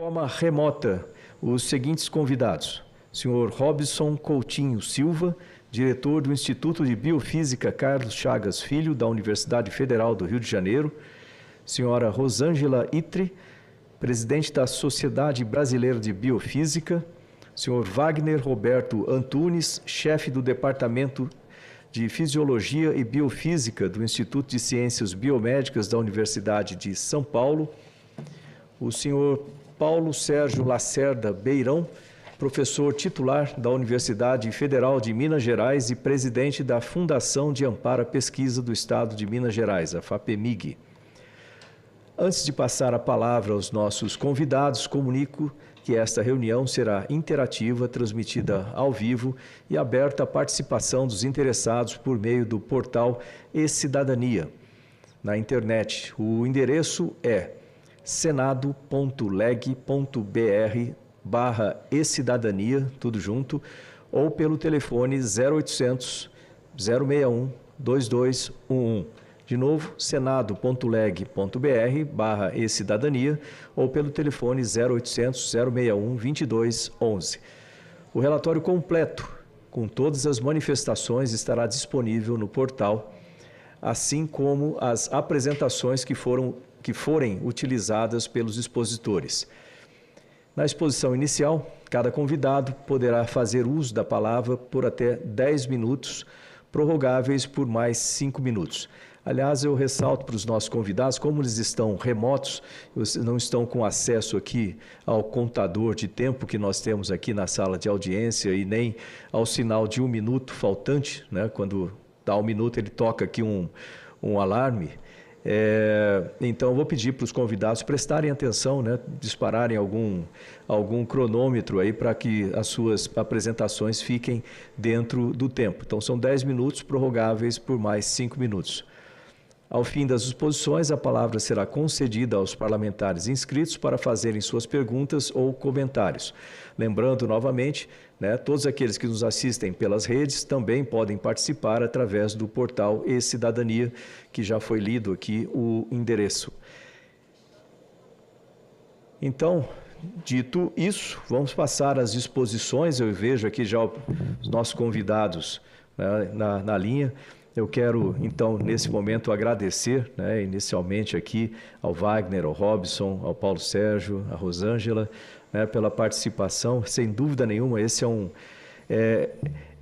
forma remota os seguintes convidados: senhor Robson Coutinho Silva, diretor do Instituto de Biofísica Carlos Chagas Filho, da Universidade Federal do Rio de Janeiro; senhora Rosângela Itri, presidente da Sociedade Brasileira de Biofísica; senhor Wagner Roberto Antunes, chefe do Departamento de Fisiologia e Biofísica do Instituto de Ciências Biomédicas da Universidade de São Paulo; o senhor Paulo Sérgio Lacerda Beirão, professor titular da Universidade Federal de Minas Gerais e presidente da Fundação de Amparo à Pesquisa do Estado de Minas Gerais, a FAPEMIG. Antes de passar a palavra aos nossos convidados, comunico que esta reunião será interativa, transmitida ao vivo e aberta à participação dos interessados por meio do portal e-Cidadania na internet. O endereço é senado.leg.br/e-cidadania, tudo junto, ou pelo telefone 0800 061 2211. De novo, senado.leg.br/e-cidadania, ou pelo telefone 0800 061 2211. O relatório completo, com todas as manifestações, estará disponível no portal, assim como as apresentações que forem utilizadas pelos expositores. Na exposição inicial, cada convidado poderá fazer uso da palavra por até 10 minutos, prorrogáveis por mais 5 minutos. Aliás, eu ressalto para os nossos convidados, como eles estão remotos, não estão com acesso aqui ao contador de tempo que nós temos aqui na sala de audiência e nem ao sinal de 1 minuto faltante, né? Quando dá 1 minuto ele toca aqui um alarme. Então, eu vou pedir para os convidados prestarem atenção, né? Dispararem algum cronômetro aí para que as suas apresentações fiquem dentro do tempo. Então, são 10 minutos, prorrogáveis por mais 5 minutos. Ao fim das exposições, a palavra será concedida aos parlamentares inscritos para fazerem suas perguntas ou comentários. Lembrando novamente, né, todos aqueles que nos assistem pelas redes também podem participar através do portal e-Cidadania, que já foi lido aqui o endereço. Então, dito isso, vamos passar às exposições. Eu vejo aqui já os nossos convidados, né, na linha. Eu quero, então, nesse momento, agradecer, né, inicialmente aqui ao Wagner, ao Robson, ao Paulo Sérgio, à Rosângela, né, pela participação. Sem dúvida nenhuma, esse é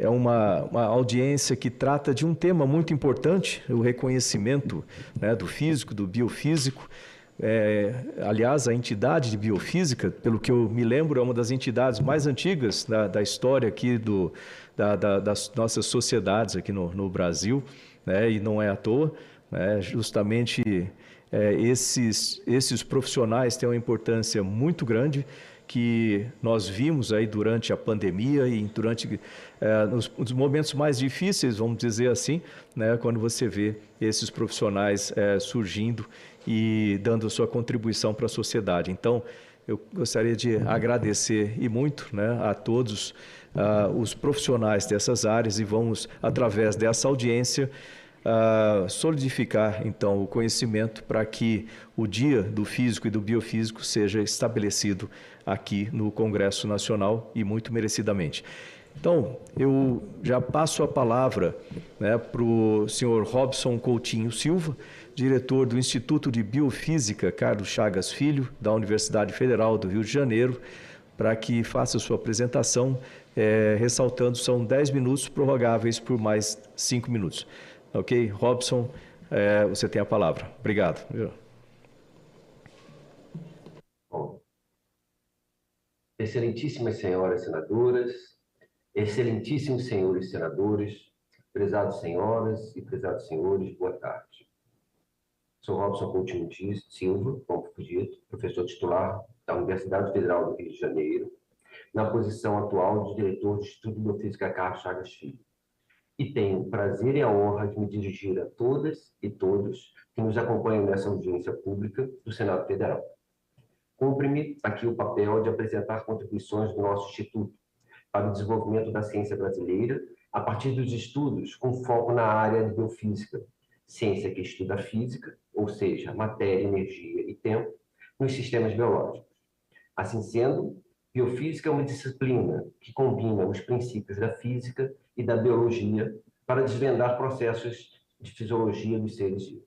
uma audiência que trata de um tema muito importante, o reconhecimento, né, do físico, do biofísico. Aliás, a entidade de biofísica, pelo que eu me lembro, é uma das entidades mais antigas da história aqui das nossas sociedades aqui no Brasil, né? E não é à toa, né? Justamente esses profissionais têm uma importância muito grande que nós vimos aí durante a pandemia e durante nos momentos mais difíceis, vamos dizer assim, né? Quando você vê esses profissionais surgindo e dando a sua contribuição para a sociedade. Então, eu gostaria de agradecer e muito, né, a todos os profissionais dessas áreas e vamos, através dessa audiência, solidificar, então, o conhecimento para que o Dia do Físico e do Biofísico seja estabelecido aqui no Congresso Nacional e muito merecidamente. Então, eu já passo a palavra, né, para o senhor Robson Coutinho Silva, diretor do Instituto de Biofísica Carlos Chagas Filho, da Universidade Federal do Rio de Janeiro, para que faça sua apresentação, ressaltando, são 10 minutos prorrogáveis por mais 5 minutos. Ok? Robson, você tem a palavra. Obrigado. Bom, excelentíssimas senhoras senadoras, excelentíssimos senhores senadores, prezados senhoras e prezados senhores, boa tarde. Sou Robson Coutinho Silva, como foi dito, professor titular da Universidade Federal do Rio de Janeiro, na posição atual de diretor do Instituto de Biofísica Carlos Chagas Filho. E tenho o prazer e a honra de me dirigir a todas e todos que nos acompanham nessa audiência pública do Senado Federal. Cumpre-me aqui o papel de apresentar contribuições do nosso Instituto para o desenvolvimento da ciência brasileira a partir dos estudos com foco na área de biofísica, ciência que estuda a física, ou seja, matéria, energia e tempo, nos sistemas biológicos. Assim sendo, biofísica é uma disciplina que combina os princípios da física e da biologia para desvendar processos de fisiologia dos seres vivos.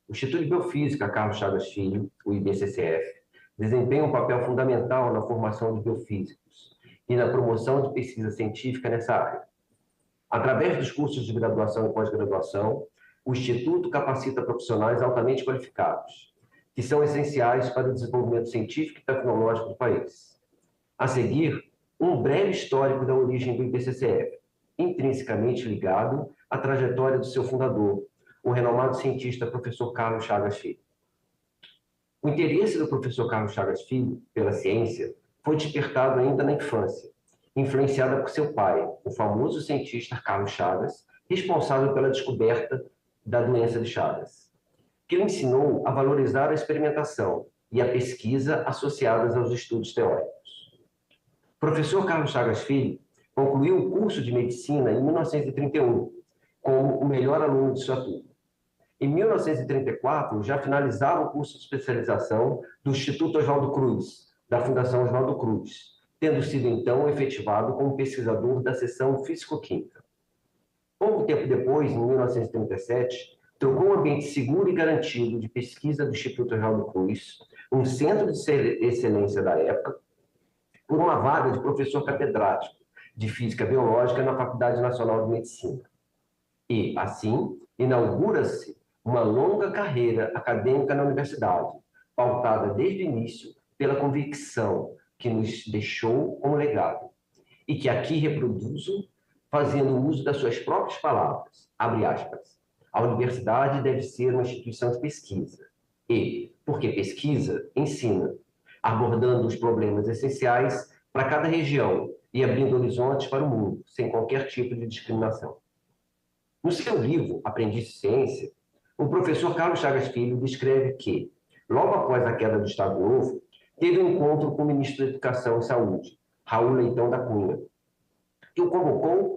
O Instituto de Biofísica Carlos Chagas Filho, o IBCCF, desempenha um papel fundamental na formação de biofísicos e na promoção de pesquisa científica nessa área. Através dos cursos de graduação e pós-graduação, o Instituto capacita profissionais altamente qualificados, que são essenciais para o desenvolvimento científico e tecnológico do país. A seguir, um breve histórico da origem do IBCCF, intrinsecamente ligado à trajetória do seu fundador, o renomado cientista professor Carlos Chagas Filho. O interesse do professor Carlos Chagas Filho pela ciência foi despertado ainda na infância, influenciada por seu pai, o famoso cientista Carlos Chagas, responsável pela descoberta da doença de Chagas, que o ensinou a valorizar a experimentação e a pesquisa associadas aos estudos teóricos. O professor Carlos Chagas Filho concluiu o curso de medicina em 1931, como o melhor aluno de sua turma. Em 1934, já finalizava o curso de especialização do Instituto Oswaldo Cruz, da Fundação Oswaldo Cruz, tendo sido então efetivado como pesquisador da seção Físico-Química. Pouco tempo depois, em 1937, trocou um ambiente seguro e garantido de pesquisa do Instituto Oswaldo Cruz, um centro de excelência da época, por uma vaga de professor catedrático de Física Biológica na Faculdade Nacional de Medicina. E, assim, inaugura-se uma longa carreira acadêmica na universidade, pautada desde o início pela convicção que nos deixou como legado, e que aqui reproduzo, fazendo uso das suas próprias palavras, abre aspas, a universidade deve ser uma instituição de pesquisa, e, porque pesquisa, ensina, abordando os problemas essenciais para cada região e abrindo horizontes para o mundo, sem qualquer tipo de discriminação. No seu livro, Aprendiz de Ciência, o professor Carlos Chagas Filho descreve que, logo após a queda do Estado Novo, teve um encontro com o ministro da Educação e Saúde, Raul Leitão da Cunha, que o convocou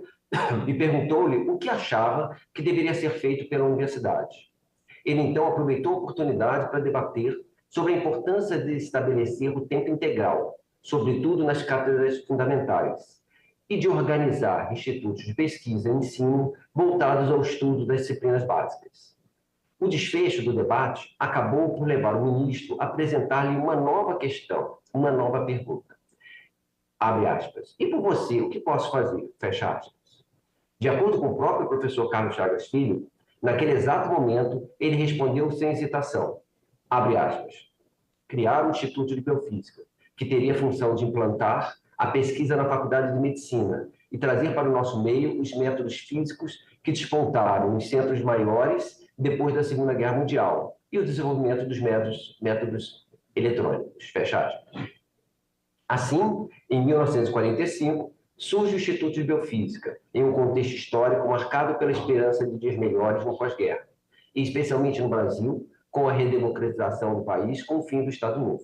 e perguntou-lhe o que achava que deveria ser feito pela universidade. Ele então aproveitou a oportunidade para debater sobre a importância de estabelecer o tempo integral, sobretudo nas cátedras fundamentais, e de organizar institutos de pesquisa e ensino voltados ao estudo das disciplinas básicas. O desfecho do debate acabou por levar o ministro a apresentar-lhe uma nova questão, uma nova pergunta. Abre aspas. E por você, o que posso fazer? Fecha aspas. De acordo com o próprio professor Carlos Chagas Filho, naquele exato momento, ele respondeu sem hesitação. Abre aspas. Criar um Instituto de Biofísica, que teria a função de implantar a pesquisa na Faculdade de Medicina e trazer para o nosso meio os métodos físicos que despontaram nos centros maiores depois da Segunda Guerra Mundial e o desenvolvimento dos métodos eletrônicos. Fecha aspas. Assim, em 1945, surge o Instituto de Biofísica, em um contexto histórico marcado pela esperança de dias melhores no pós-guerra, e especialmente no Brasil, com a redemocratização do país com o fim do Estado Novo.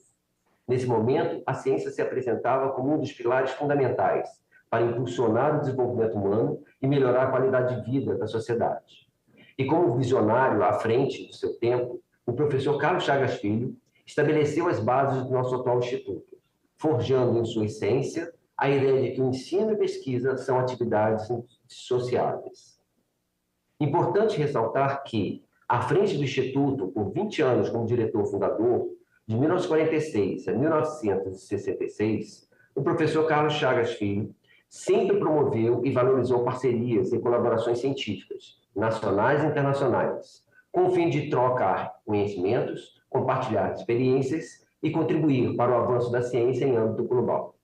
Nesse momento, a ciência se apresentava como um dos pilares fundamentais para impulsionar o desenvolvimento humano e melhorar a qualidade de vida da sociedade. E como visionário à frente do seu tempo, o professor Carlos Chagas Filho estabeleceu as bases do nosso atual instituto, forjando em sua essência a ideia de que o ensino e pesquisa são atividades sociáveis. Importante ressaltar que, à frente do Instituto, por 20 anos como diretor fundador, de 1946 a 1966, o professor Carlos Chagas Filho sempre promoveu e valorizou parcerias e colaborações científicas, nacionais e internacionais, com o fim de trocar conhecimentos, compartilhar experiências e contribuir para o avanço da ciência em âmbito global.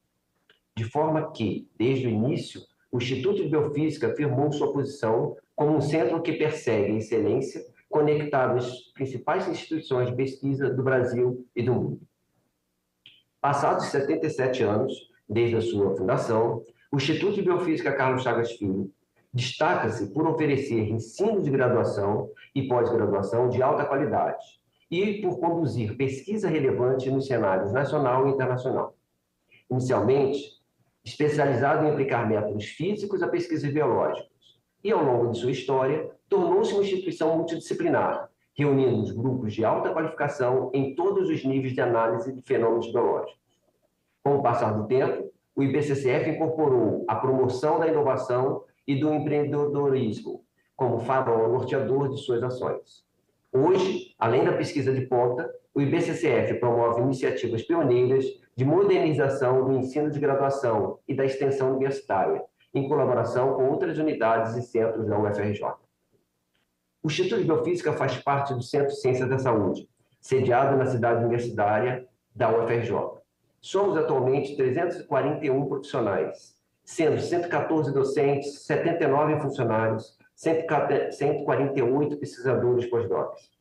De forma que, desde o início, o Instituto de Biofísica afirmou sua posição como um centro que persegue a excelência, conectado às principais instituições de pesquisa do Brasil e do mundo. Passados 77 anos, desde a sua fundação, o Instituto de Biofísica Carlos Chagas Filho destaca-se por oferecer ensino de graduação e pós-graduação de alta qualidade e por conduzir pesquisa relevante nos cenários nacional e internacional. Inicialmente, especializado em aplicar métodos físicos a pesquisas biológicas, e ao longo de sua história, tornou-se uma instituição multidisciplinar, reunindo os grupos de alta qualificação em todos os níveis de análise de fenômenos biológicos. Com o passar do tempo, o IBCCF incorporou a promoção da inovação e do empreendedorismo como farol norteador de suas ações. Hoje, além da pesquisa de ponta, o IBCCF promove iniciativas pioneiras de modernização do ensino de graduação e da extensão universitária, em colaboração com outras unidades e centros da UFRJ. O Instituto de Biofísica faz parte do Centro de Ciências da Saúde, sediado na cidade universitária da UFRJ. Somos atualmente 341 profissionais, sendo 114 docentes, 79 funcionários, 148 pesquisadores pós-docs.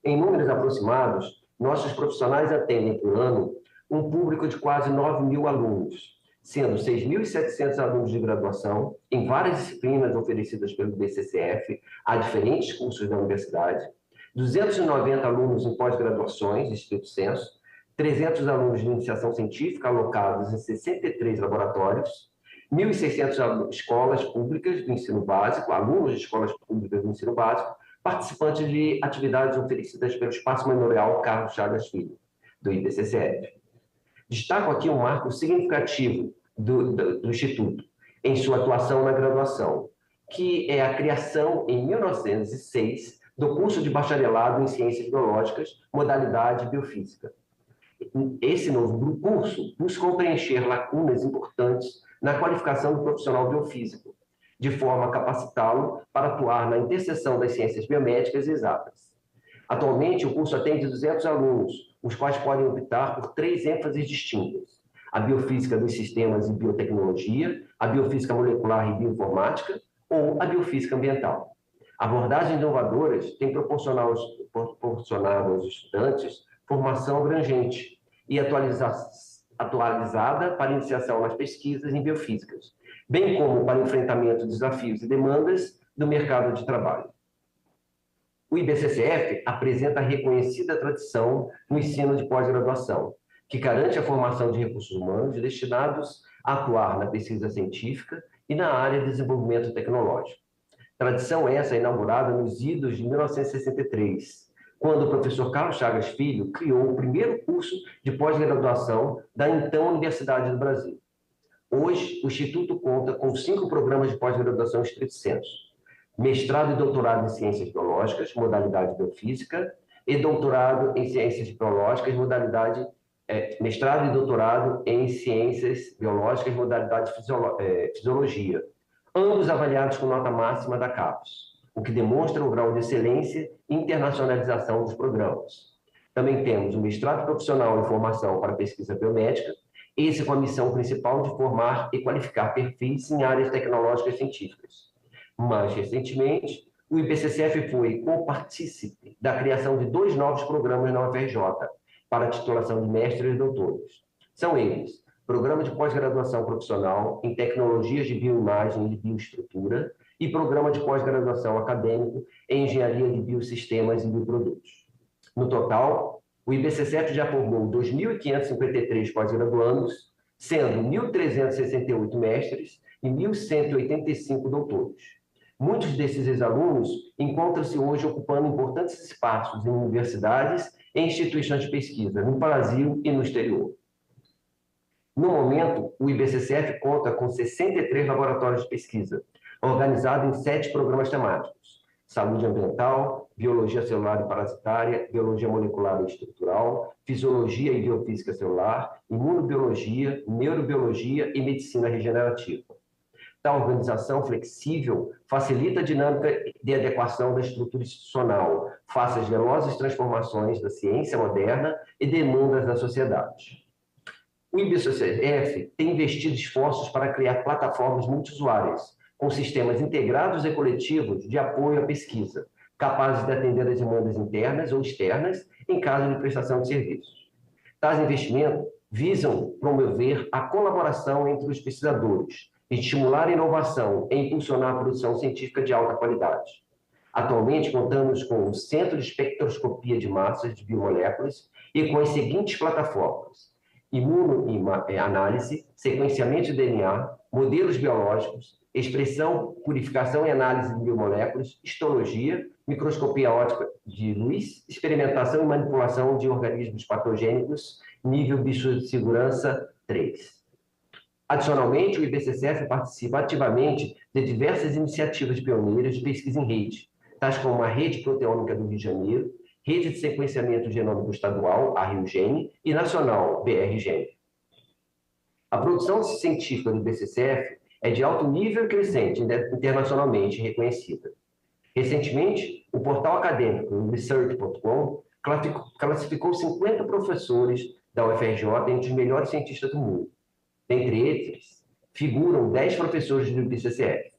Em números aproximados, nossos profissionais atendem por ano um público de quase 9.000 alunos, sendo 6.700 alunos de graduação em várias disciplinas oferecidas pelo IBCCF a diferentes cursos da universidade, 290 alunos em pós-graduações, estrito senso, 300 alunos de iniciação científica alocados em 63 laboratórios, 1.600 escolas públicas do ensino básico, alunos de escolas públicas do ensino básico, participantes de atividades oferecidas pelo Espaço Memorial Carlos Chagas Filho, do IBCCF. Destaco aqui um marco significativo do Instituto, em sua atuação na graduação, que é a criação, em 1906, do curso de bacharelado em Ciências Biológicas, modalidade Biofísica. Esse novo curso buscou preencher lacunas importantes na qualificação do profissional biofísico, de forma a capacitá-lo para atuar na interseção das ciências biomédicas e exatas. Atualmente, o curso atende 200 alunos, os quais podem optar por 3 ênfases distintas: a biofísica dos sistemas e biotecnologia, a biofísica molecular e bioinformática ou a biofísica ambiental. Abordagens inovadoras têm proporcionado aos estudantes formação abrangente e atualizada para iniciação nas pesquisas em biofísicas, bem como para enfrentamento de desafios e demandas do mercado de trabalho. O IBCCF apresenta a reconhecida tradição no ensino de pós-graduação, que garante a formação de recursos humanos destinados a atuar na pesquisa científica e na área de desenvolvimento tecnológico. Tradição essa inaugurada nos idos de 1963, quando o professor Carlos Chagas Filho criou o primeiro curso de pós-graduação da então Universidade do Brasil. Hoje, o Instituto conta com 5 programas de pós-graduação estrito senso: mestrado e doutorado em Ciências Biológicas, modalidade Biofísica, e doutorado em Ciências Biológicas, modalidade mestrado e doutorado em Ciências Biológicas, modalidade Fisiologia, ambos avaliados com nota máxima da CAPES, o que demonstra o grau de excelência e internacionalização dos programas. Também temos o mestrado profissional em formação para pesquisa biomédica, esse com a missão principal de formar e qualificar perfis em áreas tecnológicas científicas. Mais recentemente, o IBCCF foi co-partícipe da criação de 2 novos programas na UFRJ para a titulação de mestres e doutores. São eles: Programa de Pós-Graduação Profissional em Tecnologias de Bioimagem e de Bioestrutura e Programa de Pós-Graduação Acadêmico em Engenharia de Biosistemas e Bioprodutos. No total, o IBCCF já formou 2.553 pós-graduandos, sendo 1.368 mestres e 1.185 doutores. Muitos desses ex-alunos encontram-se hoje ocupando importantes espaços em universidades e instituições de pesquisa, no Brasil e no exterior. No momento, o IBCCF conta com 63 laboratórios de pesquisa, organizados em 7 programas temáticos: saúde ambiental, biologia celular e parasitária, biologia molecular e estrutural, fisiologia e biofísica celular, imunobiologia, neurobiologia e medicina regenerativa. Tal organização flexível facilita a dinâmica de adequação da estrutura institucional, face às velozes transformações da ciência moderna e demandas da sociedade. O IBCCF tem investido esforços para criar plataformas multiusuárias, com sistemas integrados e coletivos de apoio à pesquisa, capazes de atender às demandas internas ou externas em caso de prestação de serviços. Tais investimentos visam promover a colaboração entre os pesquisadores, estimular a inovação e impulsionar a produção científica de alta qualidade. Atualmente, contamos com o Centro de Espectroscopia de Massas de Biomoléculas e com as seguintes plataformas: imunoanálise, sequenciamento de DNA, modelos biológicos, expressão, purificação e análise de biomoléculas, histologia, microscopia óptica de luz, experimentação e manipulação de organismos patogênicos, nível biossegurança 3. Adicionalmente, o IBCCF participa ativamente de diversas iniciativas pioneiras de pesquisa em rede, tais como a Rede Proteômica do Rio de Janeiro, Rede de Sequenciamento Genômico Estadual, a RioGene, e Nacional, BRGene. A produção científica do IBCCF é de alto nível e crescente, internacionalmente reconhecida. Recentemente, o portal acadêmico Research.com classificou 50 professores da UFRJ entre os melhores cientistas do mundo. Dentre eles, figuram 10 professores do IBCCF.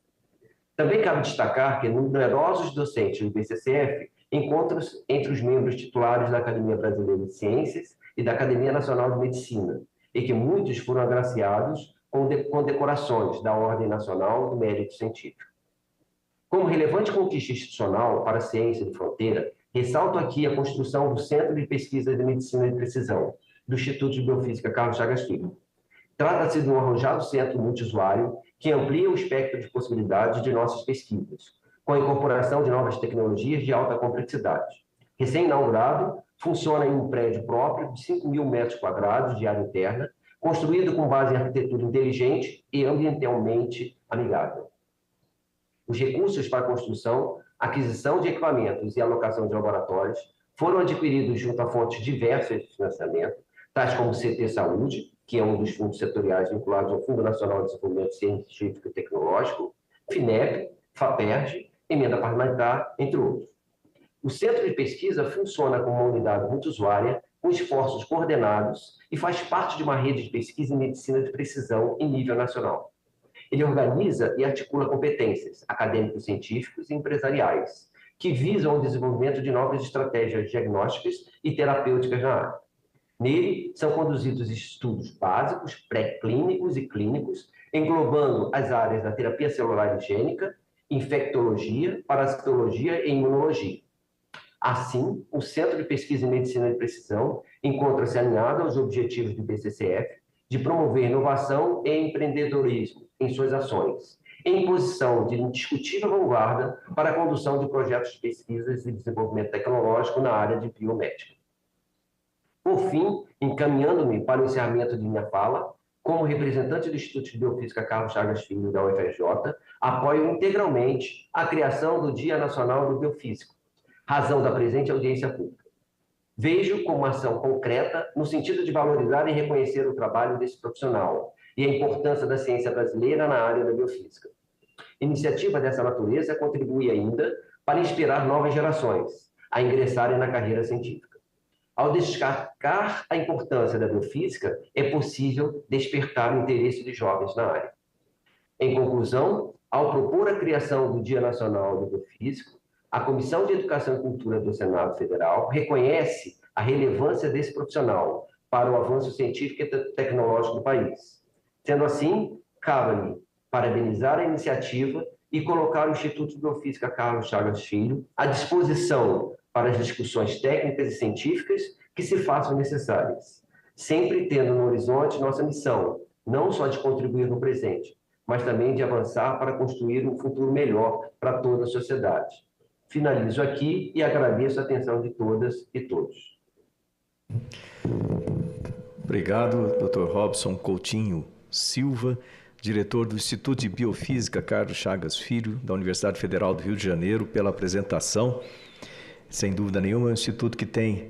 Também cabe destacar que numerosos docentes do IBCCF encontram-se entre os membros titulares da Academia Brasileira de Ciências e da Academia Nacional de Medicina, e que muitos foram agraciados com condecorações da Ordem Nacional do Mérito Científico. Como relevante conquista institucional para a ciência de fronteira, ressalto aqui a construção do Centro de Pesquisa de Medicina de Precisão, do Instituto de Biofísica Carlos Chagas Filho. Trata-se de um arrojado centro multiusuário que amplia o espectro de possibilidades de nossas pesquisas, com a incorporação de novas tecnologias de alta complexidade. Recém-inaugurado, funciona em um prédio próprio de 5.000 metros quadrados de área interna, construído com base em arquitetura inteligente e ambientalmente amigável. Os recursos para a construção, aquisição de equipamentos e alocação de laboratórios foram adquiridos junto a fontes diversas de financiamento, tais como o CT Saúde, que é um dos fundos setoriais vinculados ao Fundo Nacional de Desenvolvimento Científico e Tecnológico, FINEP, FAPERJ, Emenda Parlamentar, entre outros. O Centro de Pesquisa funciona como uma unidade multiusuária, com esforços coordenados e faz parte de uma rede de pesquisa em medicina de precisão em nível nacional. Ele organiza e articula competências acadêmicos, científicos e empresariais, que visam o desenvolvimento de novas estratégias diagnósticas e terapêuticas na área. Nele, são conduzidos estudos básicos, pré-clínicos e clínicos, englobando as áreas da terapia celular e gênica, infectologia, parasitologia e imunologia. Assim, o Centro de Pesquisa em Medicina de Precisão encontra-se alinhado aos objetivos do IBCCF de promover inovação e empreendedorismo em suas ações, em posição de indiscutível vanguarda para a condução de projetos de pesquisas e desenvolvimento tecnológico na área de biomédica. Por fim, encaminhando-me para o encerramento de minha fala, como representante do Instituto de Biofísica Carlos Chagas Filho da UFRJ, apoio integralmente a criação do Dia Nacional do Biofísico, razão da presente audiência pública. Vejo como uma ação concreta no sentido de valorizar e reconhecer o trabalho desse profissional e a importância da ciência brasileira na área da biofísica. Iniciativa dessa natureza contribui ainda para inspirar novas gerações a ingressarem na carreira científica. Ao destacar a importância da biofísica, é possível despertar o interesse de jovens na área. Em conclusão, ao propor a criação do Dia Nacional do Biofísico, a Comissão de Educação e Cultura do Senado Federal reconhece a relevância desse profissional para o avanço científico e tecnológico do país. Sendo assim, cabe-me parabenizar a iniciativa e colocar o Instituto de Biofísica Carlos Chagas Filho à disposição para as discussões técnicas e científicas que se façam necessárias, sempre tendo no horizonte nossa missão, não só de contribuir no presente, mas também de avançar para construir um futuro melhor para toda a sociedade. Finalizo aqui e agradeço a atenção de todas e todos. Obrigado, Dr. Robson Coutinho Silva, diretor do Instituto de Biofísica Carlos Chagas Filho, da Universidade Federal do Rio de Janeiro, pela apresentação. Sem dúvida nenhuma, é um instituto que tem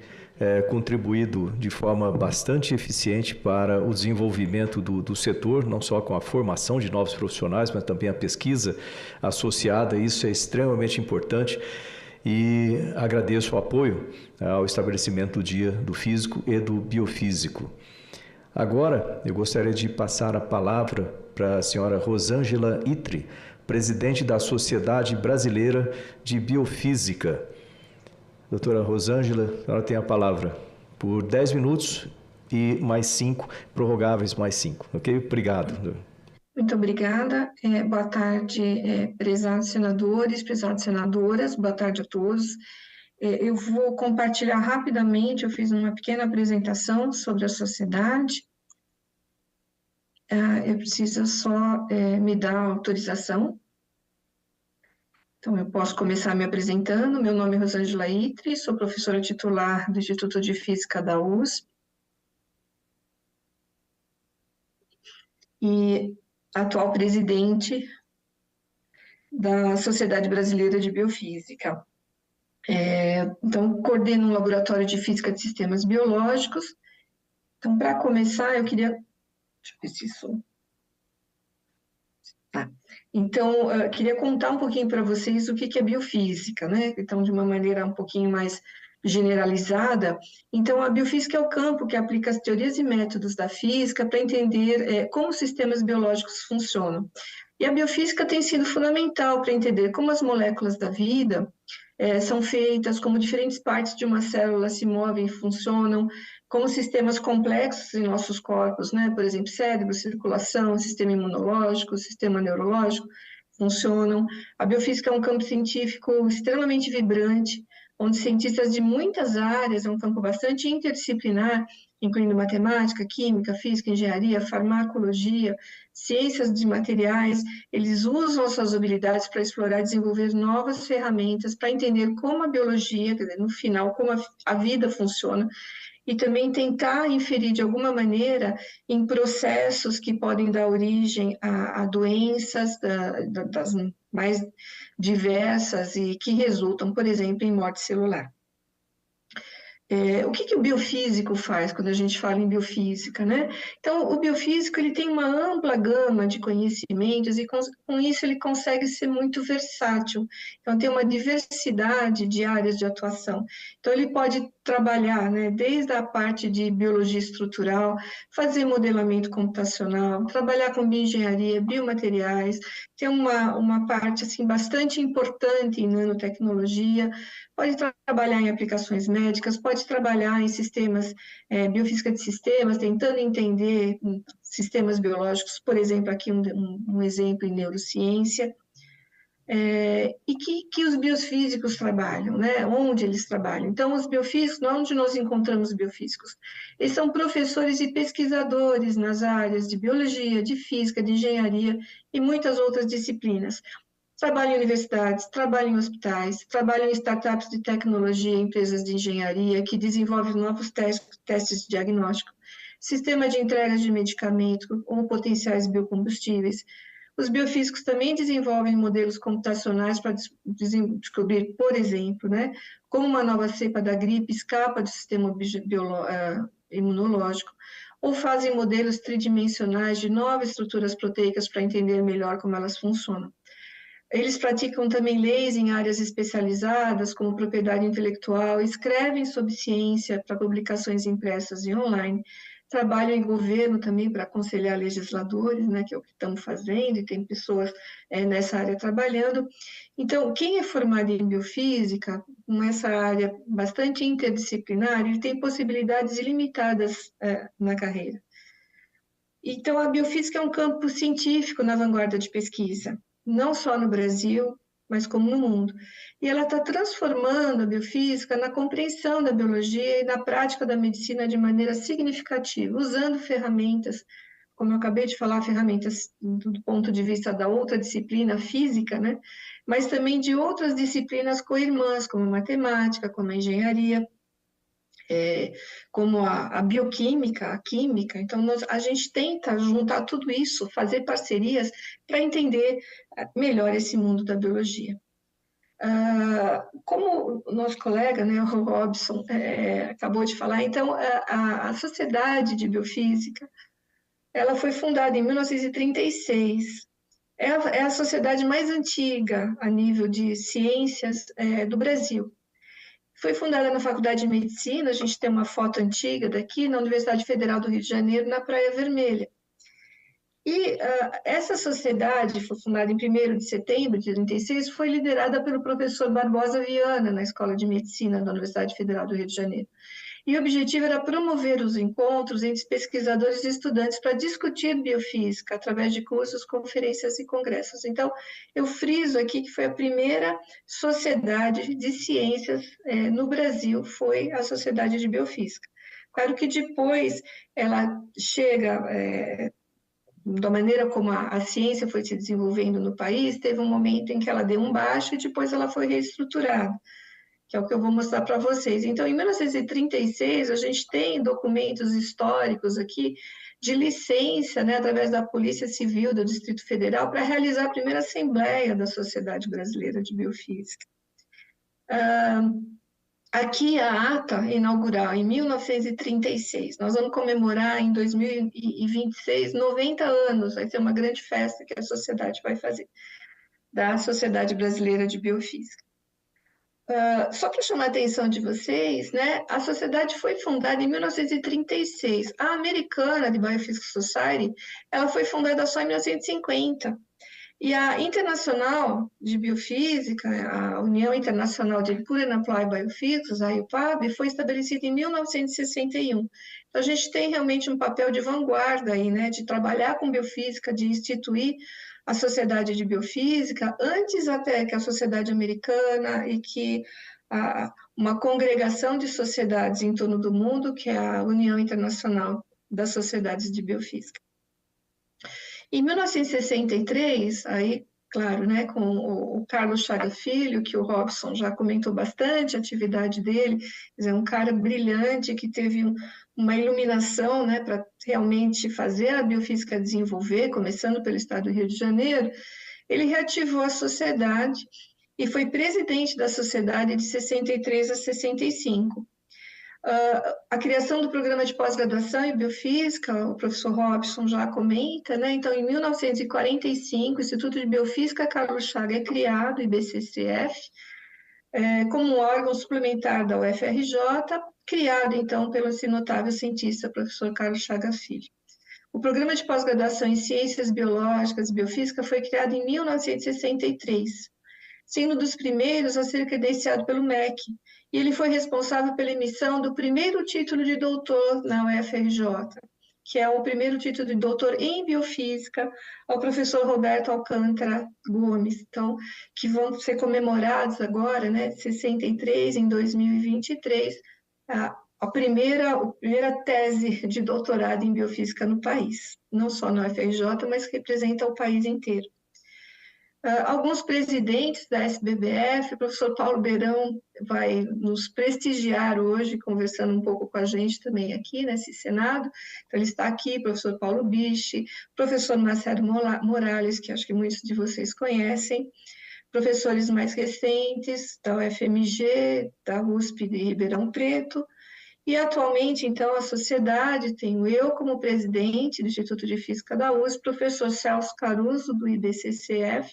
contribuído de forma bastante eficiente para o desenvolvimento do setor, não só com a formação de novos profissionais, mas também a pesquisa associada. Isso é extremamente importante e agradeço o apoio ao estabelecimento do Dia do Físico e do Biofísico. Agora, eu gostaria de passar a palavra para a senhora Rosângela Itri, presidente da Sociedade Brasileira de Biofísica. Doutora Rosângela, a senhora tem a palavra por 10 minutos e mais 5, prorrogáveis mais 5, ok? Obrigado. Muito obrigada. Boa tarde, prezados senadores, prezadas senadoras, boa tarde a todos. Eu vou compartilhar rapidamente, eu fiz uma pequena apresentação sobre a sociedade, Eu preciso só me dar autorização. Então, eu posso começar me apresentando. Meu nome é Rosângela Itri, sou professora titular do Instituto de Física da USP e atual presidente da Sociedade Brasileira de Biofísica. Então, coordeno um laboratório de física de sistemas biológicos. Então, para começar, eu queria... Deixa eu ver se isso... Então, eu queria contar um pouquinho para vocês o que é biofísica, né? Então, de uma maneira um pouquinho mais generalizada. Então, a biofísica é o campo que aplica as teorias e métodos da física para entender como os sistemas biológicos funcionam. E a biofísica tem sido fundamental para entender como as moléculas da vida são feitas, como diferentes partes de uma célula se movem e funcionam, como sistemas complexos em nossos corpos, né? Por exemplo, cérebro, circulação, sistema imunológico, sistema neurológico, funcionam. A biofísica é um campo científico extremamente vibrante, onde cientistas de muitas áreas, é um campo bastante interdisciplinar, incluindo matemática, química, física, engenharia, farmacologia, ciências de materiais, eles usam suas habilidades para explorar e desenvolver novas ferramentas, para entender como a biologia, quer dizer, no final, como a vida funciona, e também tentar inferir de alguma maneira em processos que podem dar origem a doenças das mais diversas e que resultam, por exemplo, em morte celular. O que o biofísico faz quando a gente fala em biofísica, né? Então, o biofísico ele tem uma ampla gama de conhecimentos e com isso ele consegue ser muito versátil. Então, tem uma diversidade de áreas de atuação. Então, ele pode trabalhar, né, desde a parte de biologia estrutural, fazer modelamento computacional, trabalhar com bioengenharia, biomateriais, tem uma parte assim bastante importante em nanotecnologia, pode trabalhar em aplicações médicas, pode trabalhar em sistemas, biofísica de sistemas, tentando entender sistemas biológicos, por exemplo, aqui um exemplo em neurociência, e que os biofísicos trabalham, né? Onde eles trabalham. Então, os biofísicos, onde nós encontramos biofísicos? Eles são professores e pesquisadores nas áreas de biologia, de física, de engenharia e muitas outras disciplinas. Trabalham em universidades, trabalham em hospitais, trabalham em startups de tecnologia, empresas de engenharia que desenvolvem novos testes de diagnóstico, sistema de entrega de medicamento ou potenciais biocombustíveis. Os biofísicos também desenvolvem modelos computacionais para descobrir, por exemplo, né, como uma nova cepa da gripe escapa do sistema imunológico, ou fazem modelos tridimensionais de novas estruturas proteicas para entender melhor como elas funcionam. Eles praticam também leis em áreas especializadas, como propriedade intelectual, escrevem sobre ciência para publicações impressas e online, trabalham em governo também para aconselhar legisladores, né, que é o que estamos fazendo, e tem pessoas nessa área trabalhando. Então, quem é formado em biofísica, com essa área bastante interdisciplinar, ele tem possibilidades ilimitadas na carreira. Então, a biofísica é um campo científico na vanguarda de pesquisa, não só no Brasil, mas como no mundo. E ela está transformando a biofísica na compreensão da biologia e na prática da medicina de maneira significativa, usando ferramentas, como eu acabei de falar, ferramentas do ponto de vista da outra disciplina física, né? Mas também de outras disciplinas co-irmãs, como a matemática, como a engenharia, como a bioquímica, a química. Então, a gente tenta juntar tudo isso, fazer parcerias para entender melhor esse mundo da biologia. Como o nosso colega, né, o Robson, acabou de falar, então, a Sociedade de Biofísica, ela foi fundada em 1936, é a sociedade mais antiga a nível de ciências do Brasil. Foi fundada na Faculdade de Medicina, a gente tem uma foto antiga daqui, na Universidade Federal do Rio de Janeiro, na Praia Vermelha. E essa sociedade foi fundada em 1º de setembro de 36, foi liderada pelo professor Barbosa Viana, na Escola de Medicina da Universidade Federal do Rio de Janeiro. E o objetivo era promover os encontros entre pesquisadores e estudantes para discutir biofísica através de cursos, conferências e congressos. Então, eu friso aqui que foi a primeira sociedade de ciências no Brasil, foi a Sociedade de Biofísica. Claro que depois ela chega da maneira como a ciência foi se desenvolvendo no país, teve um momento em que ela deu um baixo e depois ela foi reestruturada, que é o que eu vou mostrar para vocês. Então, em 1936, a gente tem documentos históricos aqui de licença, né, através da Polícia Civil do Distrito Federal, para realizar a primeira Assembleia da Sociedade Brasileira de Biofísica. Aqui a ata inaugural, em 1936, nós vamos comemorar em 2026 90 anos, vai ser uma grande festa que a sociedade vai fazer, da Sociedade Brasileira de Biofísica. Só para chamar a atenção de vocês, né, a sociedade foi fundada em 1936. A americana de Biophysical Society, ela foi fundada só em 1950. E a Internacional de Biofísica, a União Internacional de Pure and Applied Biophysics, a IUPAB, foi estabelecida em 1961. Então, a gente tem realmente um papel de vanguarda aí, né, de trabalhar com biofísica, de instituir a Sociedade de Biofísica, antes até que a Sociedade Americana e que uma congregação de sociedades em torno do mundo, que é a União Internacional das Sociedades de Biofísica. Em 1963, aí, claro, né, com o Carlos Chaga Filho, que o Robson já comentou bastante a atividade dele, é um cara brilhante que teve uma iluminação, né, para realmente fazer a biofísica desenvolver, começando pelo estado do Rio de Janeiro. Ele reativou a sociedade e foi presidente da sociedade de 63 a 65. A criação do programa de pós-graduação em biofísica, o professor Robson já comenta, né? Então, em 1945, o Instituto de Biofísica Carlos Chaga é criado, IBCCF, como um órgão suplementar da UFRJ, criado, então, pelo esse notável cientista, professor Carlos Chaga Filho. O programa de pós-graduação em Ciências Biológicas e Biofísica foi criado em 1963, sendo dos primeiros a ser credenciado pelo MEC, e ele foi responsável pela emissão do primeiro título de doutor na UFRJ, que é o primeiro título de doutor em biofísica, ao professor Roberto Alcântara Gomes, então, que vão ser comemorados agora, né, 63 em 2023, a primeira tese de doutorado em biofísica no país, não só na UFRJ, mas que representa o país inteiro. Alguns presidentes da SBBF, o professor Paulo Beirão vai nos prestigiar hoje, conversando um pouco com a gente também aqui nesse Senado. Então, ele está aqui, professor Paulo Biche, professor Marcelo Morales, que acho que muitos de vocês conhecem, professores mais recentes da UFMG, da USP de Ribeirão Preto, e atualmente, então, a sociedade, tenho eu como presidente do Instituto de Física da USP, professor Celso Caruso, do IBCCF,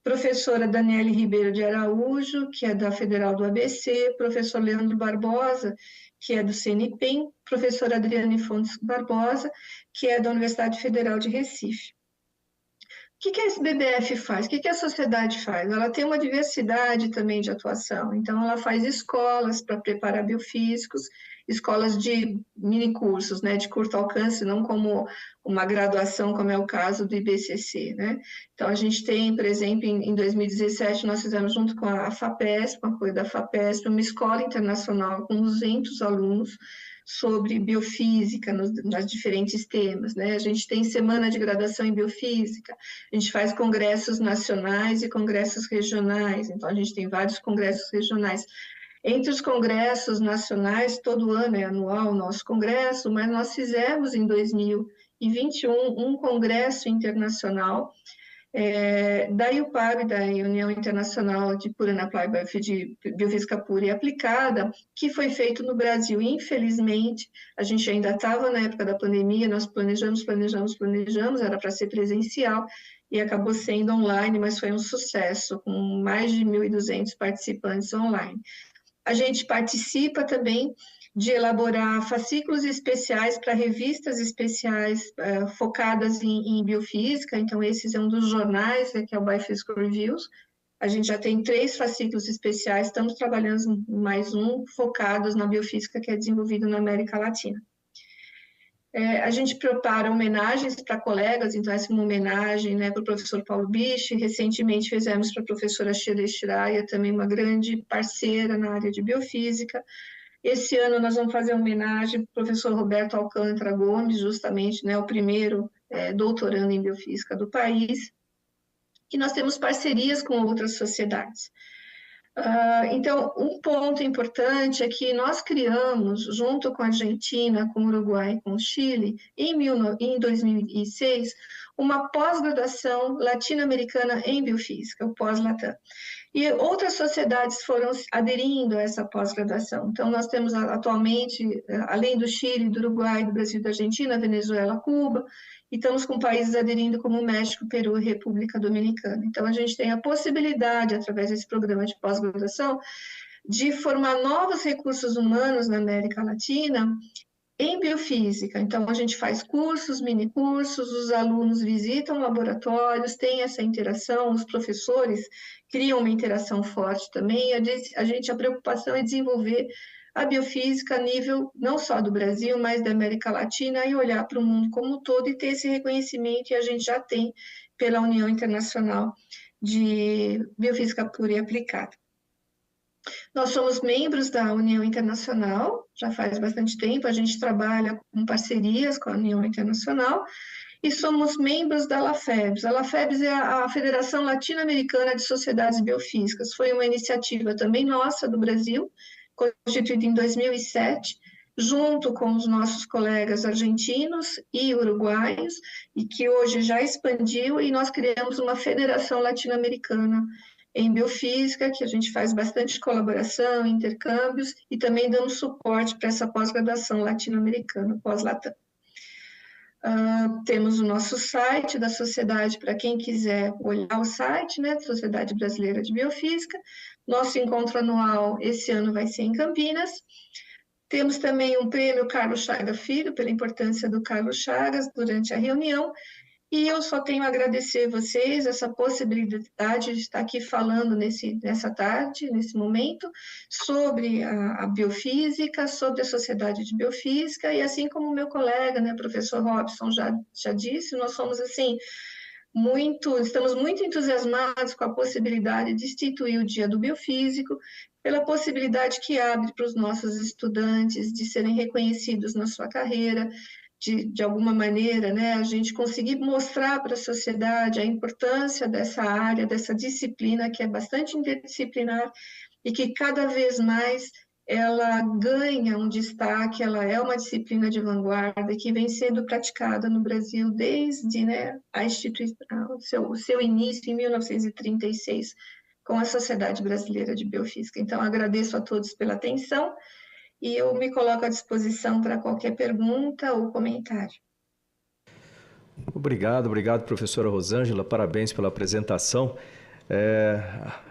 professora Daniele Ribeiro de Araújo, que é da Federal do ABC, professor Leandro Barbosa, que é do CNPEM, professora Adriane Fontes Barbosa, que é da Universidade Federal de Recife. O que a SBBF faz? O que a sociedade faz? Ela tem uma diversidade também de atuação, então ela faz escolas para preparar biofísicos, escolas de minicursos, né, de curto alcance, não como uma graduação, como é o caso do IBCC, né? Então, a gente tem, por exemplo, em 2017, nós fizemos junto com a FAPESP, com o apoio da FAPESP, uma escola internacional com 200 alunos sobre biofísica nos diferentes temas, né? A gente tem semana de graduação em biofísica, a gente faz congressos nacionais e congressos regionais, então a gente tem vários congressos regionais. Entre os congressos nacionais, todo ano é anual o nosso congresso, mas nós fizemos em 2021 um congresso internacional da IUPAB, da União Internacional de Pure and Applied de Biofísica Pura e Aplicada, que foi feito no Brasil. Infelizmente, a gente ainda estava na época da pandemia, nós planejamos, era para ser presencial, e acabou sendo online, mas foi um sucesso, com mais de 1.200 participantes online. A gente participa também de elaborar fascículos especiais para revistas especiais focadas em biofísica, então esses é um dos jornais, que é o Biophysical Reviews. A gente já tem 3 fascículos especiais, estamos trabalhando em mais um, focados na biofísica, que é desenvolvido na América Latina. A gente prepara homenagens para colegas, então essa é uma homenagem, né, para o professor Paulo Biche, recentemente fizemos para a professora Shirley Shiraya, também uma grande parceira na área de biofísica. Esse ano nós vamos fazer uma homenagem para o professor Roberto Alcântara Gomes, justamente, né, o primeiro doutorando em biofísica do país, e nós temos parcerias com outras sociedades. Então, um ponto importante é que nós criamos, junto com a Argentina, com o Uruguai e com o Chile, em 2006, uma pós-graduação latino-americana em biofísica, o pós-latam. E outras sociedades foram aderindo a essa pós-graduação. Então, nós temos atualmente, além do Chile, do Uruguai, do Brasil, da Argentina, Venezuela, Cuba, e estamos com países aderindo como México, Peru e República Dominicana. Então, a gente tem a possibilidade, através desse programa de pós-graduação, de formar novos recursos humanos na América Latina em biofísica. Então, a gente faz cursos, minicursos, os alunos visitam laboratórios, tem essa interação, os professores criam uma interação forte também. A preocupação é desenvolver a biofísica a nível não só do Brasil, mas da América Latina, e olhar para o mundo como um todo e ter esse reconhecimento, e a gente já tem pela União Internacional de Biofísica Pura e Aplicada. Nós somos membros da União Internacional, já faz bastante tempo, a gente trabalha com parcerias com a União Internacional, e somos membros da LAFEBS. A LAFEBS é a Federação Latino-Americana de Sociedades Biofísicas, foi uma iniciativa também nossa, do Brasil, constituída em 2007, junto com os nossos colegas argentinos e uruguaios, e que hoje já expandiu, e nós criamos uma Federação Latino-Americana em Biofísica, que a gente faz bastante colaboração, intercâmbios, e também damos suporte para essa pós-graduação latino-americana, pós-latam. Temos o nosso site da sociedade, para quem quiser olhar o site, né, Sociedade Brasileira de Biofísica. Nosso encontro anual esse ano vai ser em Campinas. Temos também um prêmio Carlos Chagas Filho, pela importância do Carlos Chagas durante a reunião. E eu só tenho a agradecer a vocês essa possibilidade de estar aqui falando nessa tarde, nesse momento, sobre a biofísica, sobre a Sociedade de Biofísica, e assim como o meu colega, né, professor Robson, já disse, nós somos, assim, estamos muito entusiasmados com a possibilidade de instituir o Dia do Biofísico, pela possibilidade que abre para os nossos estudantes de serem reconhecidos na sua carreira, de alguma maneira, né, a gente conseguir mostrar para a sociedade a importância dessa área, dessa disciplina que é bastante interdisciplinar e que cada vez mais ela ganha um destaque, ela é uma disciplina de vanguarda que vem sendo praticada no Brasil desde, né, o seu início em 1936, com a Sociedade Brasileira de Biofísica. Então, agradeço a todos pela atenção, e eu me coloco à disposição para qualquer pergunta ou comentário. Obrigado, professora Rosângela, parabéns pela apresentação.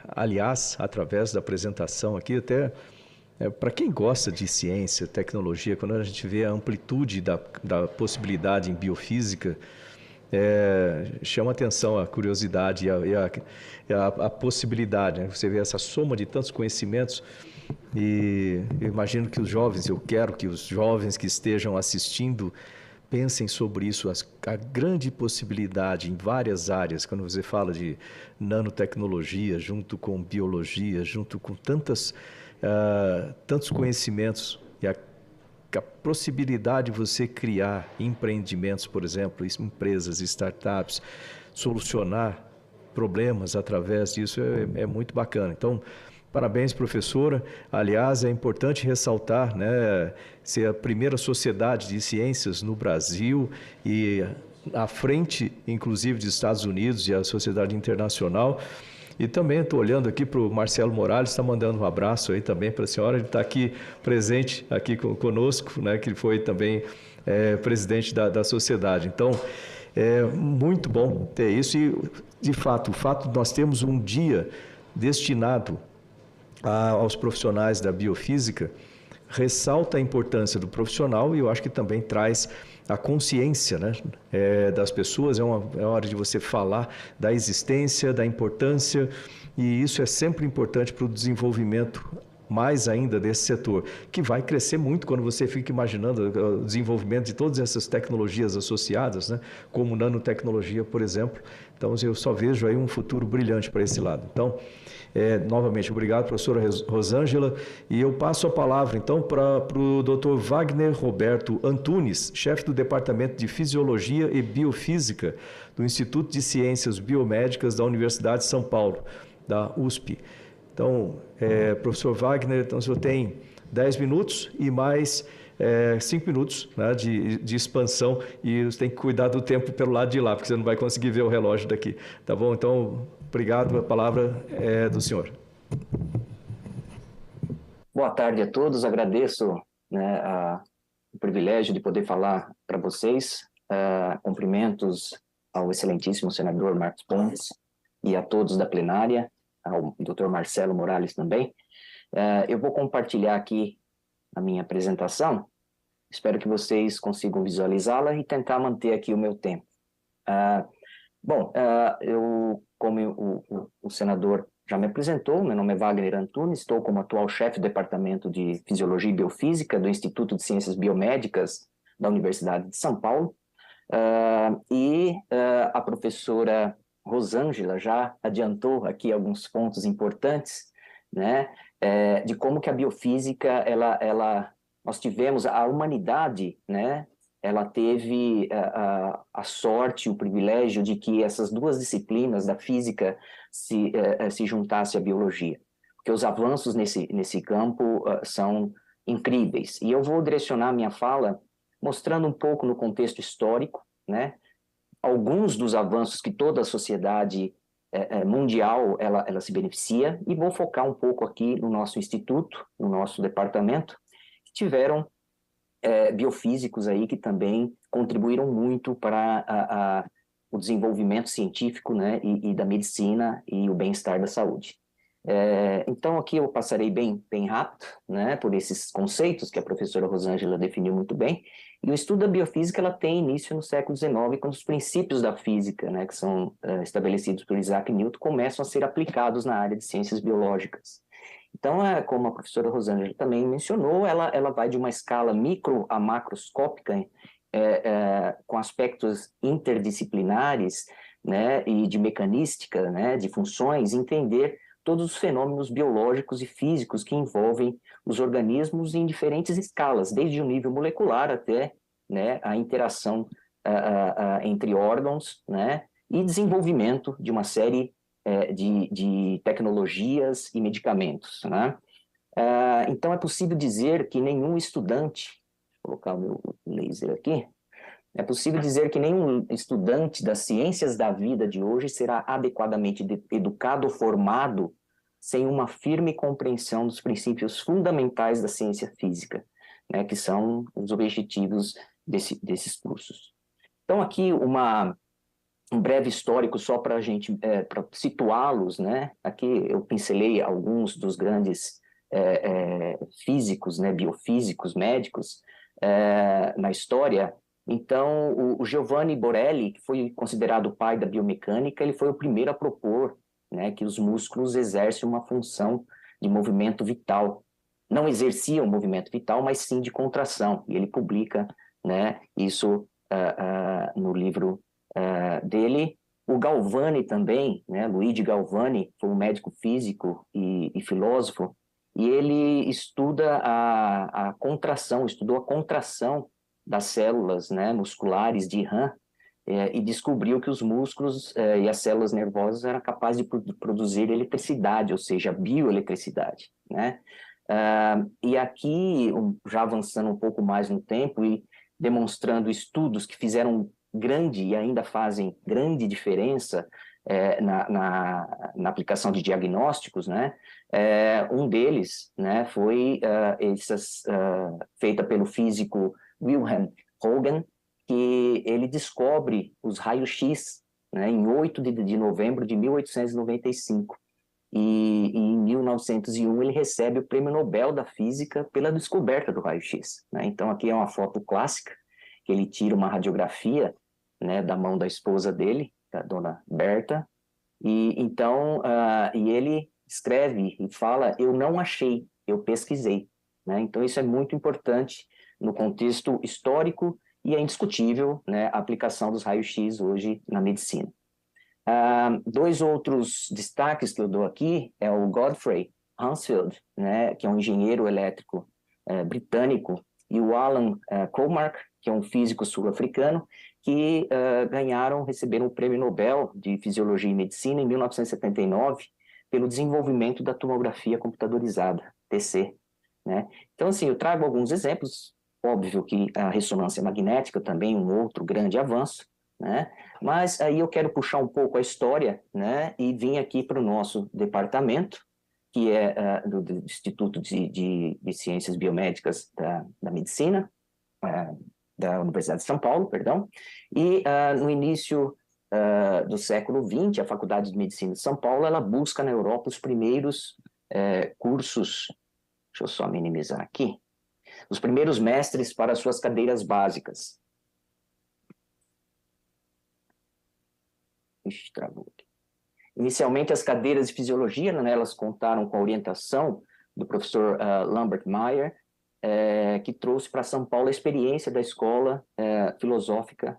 Aliás, através da apresentação aqui, até para quem gosta de ciência, tecnologia, quando a gente vê a amplitude da possibilidade em biofísica, chama atenção a curiosidade e a possibilidade, né? Você vê essa soma de tantos conhecimentos. E eu imagino que eu quero que os jovens que estejam assistindo pensem sobre isso, a grande possibilidade em várias áreas, quando você fala de nanotecnologia, junto com biologia, junto com tantos conhecimentos, e a possibilidade de você criar empreendimentos, por exemplo, empresas, startups, solucionar problemas através disso é muito bacana. Então, parabéns, professora. Aliás, é importante ressaltar, né, ser a primeira sociedade de ciências no Brasil e à frente, inclusive, dos Estados Unidos e a sociedade internacional. E também estou olhando aqui para o Marcelo Morales, está mandando um abraço aí também para a senhora. Ele está aqui presente aqui conosco, né, que foi também presidente da sociedade. Então, é muito bom ter isso. E, de fato, o fato de nós termos um dia destinado aos profissionais da biofísica ressalta a importância do profissional, e eu acho que também traz a consciência, né, das pessoas. É hora de você falar da existência, da importância, e isso é sempre importante para o desenvolvimento mais ainda desse setor, que vai crescer muito quando você fica imaginando o desenvolvimento de todas essas tecnologias associadas, né? Como nanotecnologia, por exemplo. Então, eu só vejo aí um futuro brilhante para esse lado. Então, novamente, obrigado, professora Rosângela. E eu passo a palavra, então, para o Dr. Wagner Roberto Antunes, chefe do Departamento de Fisiologia e Biofísica do Instituto de Ciências Biomédicas da Universidade de São Paulo, da USP. Então, professor Wagner, então, o senhor tem 10 minutos e mais 5 minutos, né, de expansão, e você tem que cuidar do tempo pelo lado de lá, porque você não vai conseguir ver o relógio daqui. Tá bom? Então, obrigado, a palavra é do senhor. Boa tarde a todos, agradeço, né, o privilégio de poder falar para vocês. Cumprimentos ao excelentíssimo senador Marcos Pontes e a todos da plenária, ao Dr. Marcelo Morales também. Eu vou compartilhar aqui a minha apresentação, espero que vocês consigam visualizá-la e tentar manter aqui o meu tempo. Como o senador já me apresentou, meu nome é Wagner Antunes, estou como atual chefe do Departamento de Fisiologia e Biofísica do Instituto de Ciências Biomédicas da Universidade de São Paulo, a professora Rosângela já adiantou aqui alguns pontos importantes, né, de como que a biofísica, nós tivemos, a humanidade, né, ela teve a sorte, o privilégio de que essas duas disciplinas da física se juntassem à biologia, porque os avanços nesse campo são incríveis. E eu vou direcionar minha fala mostrando um pouco no contexto histórico, né, alguns dos avanços que toda a sociedade mundial ela se beneficia, e vou focar um pouco aqui no nosso instituto, no nosso departamento, que tiveram biofísicos aí que também contribuíram muito para o desenvolvimento científico, né, e da medicina e o bem-estar da saúde. Então aqui eu passarei bem rápido, né, por esses conceitos que a professora Rosângela definiu muito bem. E o estudo da biofísica ela tem início no século XIX, quando os princípios da física, né, que são estabelecidos por Isaac Newton, começam a ser aplicados na área de ciências biológicas. Então, como a professora Rosângela também mencionou, ela vai de uma escala micro a macroscópica, com aspectos interdisciplinares, né, e de mecanística, né, de funções, entender todos os fenômenos biológicos e físicos que envolvem os organismos em diferentes escalas, desde o nível molecular até, né, a interação entre órgãos, né, e desenvolvimento de uma série de tecnologias e medicamentos, né? Então, é possível dizer que nenhum estudante, vou colocar o meu laser aqui, é possível dizer que nenhum estudante das ciências da vida de hoje será adequadamente educado ou formado sem uma firme compreensão dos princípios fundamentais da ciência física, né, que são os objetivos desses cursos. Então, aqui um breve histórico só para a gente, para situá-los, né? Aqui eu pincelei alguns dos grandes físicos, né, biofísicos, médicos, na história. Então, o Giovanni Borelli, que foi considerado o pai da biomecânica, ele foi o primeiro a propor, né, que os músculos exercem uma função de movimento vital. Não exerciam um movimento vital, mas sim de contração. E ele publica, né, isso no livro dele. O Galvani também, né, Luigi Galvani, foi um médico físico e filósofo, e ele estuda a contração, estudou a contração das células, né, musculares de RAM, e descobriu que os músculos e as células nervosas eram capazes de produzir eletricidade, ou seja, bioeletricidade, né? E aqui, já avançando um pouco mais no tempo e demonstrando estudos que fizeram grande e ainda fazem grande diferença na aplicação de diagnósticos, né? Um deles, né, foi feita pelo físico Wilhelm Röntgen, que ele descobre os raios-x, né, em 8 de novembro de 1895. E em 1901 ele recebe o Prêmio Nobel da Física pela descoberta do raio-x, né? Então aqui é uma foto clássica, que ele tira uma radiografia, né, da mão da esposa dele, da dona Berta, e então e ele escreve e fala: eu não achei eu pesquisei, né? Então, isso é muito importante no contexto histórico e é indiscutível, né, a aplicação dos raios-x hoje na medicina. Dois outros destaques que eu dou aqui é o Godfrey Hounsfield, né, que é um engenheiro elétrico britânico, e o Alan Comarch, que é um físico sul-africano, que receberam o Prêmio Nobel de Fisiologia e Medicina em 1979 pelo desenvolvimento da tomografia computadorizada, TC, né? Então, assim, eu trago alguns exemplos, óbvio que a ressonância magnética também um outro grande avanço, né? Mas aí eu quero puxar um pouco a história, né, e vim aqui para o nosso departamento, que é do Instituto de Ciências Biomédicas da Medicina, da Universidade de São Paulo, perdão, e no início do século XX, a Faculdade de Medicina de São Paulo, ela busca na Europa os primeiros cursos, deixa eu só minimizar aqui, os primeiros mestres para suas cadeiras básicas. Ixi, travou aqui. Inicialmente, as cadeiras de fisiologia, né, elas contaram com a orientação do professor Lambert Meyer, que trouxe para São Paulo a experiência da escola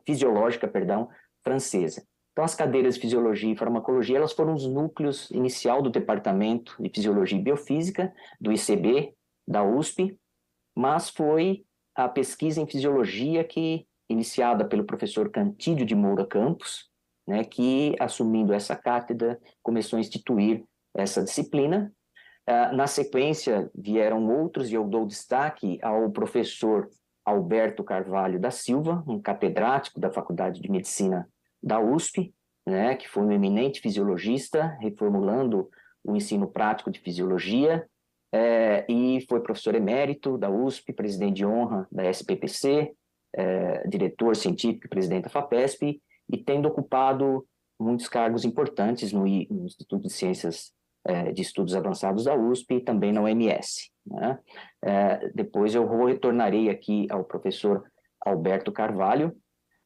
fisiológica, francesa. Então, as cadeiras de fisiologia e farmacologia, elas foram os núcleos inicial do Departamento de Fisiologia e Biofísica, do ICB, da USP, mas foi a pesquisa em fisiologia que, iniciada pelo professor Cantídio de Moura Campos, né, que, assumindo essa cátedra, começou a instituir essa disciplina. Na sequência, vieram outros, e eu dou destaque ao professor Alberto Carvalho da Silva, um catedrático da Faculdade de Medicina da USP, né, que foi um eminente fisiologista, reformulando o ensino prático de fisiologia, e foi professor emérito da USP, presidente de honra da SPPC, diretor científico e presidente da FAPESP, e tendo ocupado muitos cargos importantes no Instituto de Ciências de Estudos Avançados da USP e também na OMS, né? Depois eu retornarei aqui ao professor Alberto Carvalho,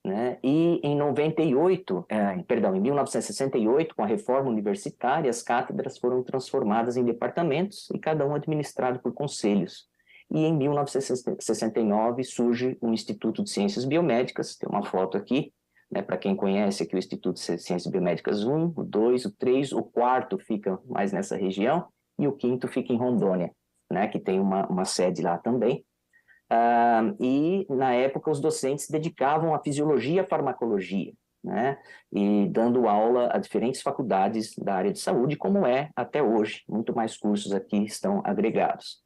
né? E em 1968, com a reforma universitária, as cátedras foram transformadas em departamentos e cada um administrado por conselhos. E em 1969 surge o Instituto de Ciências Biomédicas, tem uma foto aqui, né, para quem conhece aqui o Instituto de Ciências Biomédicas 1, o 2, o 3, o 4 fica mais nessa região e o 5º fica em Rondônia, né, que tem uma sede lá também. E, na época, os docentes se dedicavam à fisiologia e à farmacologia, né, e dando aula a diferentes faculdades da área de saúde, como é até hoje. Muito mais cursos aqui estão agregados.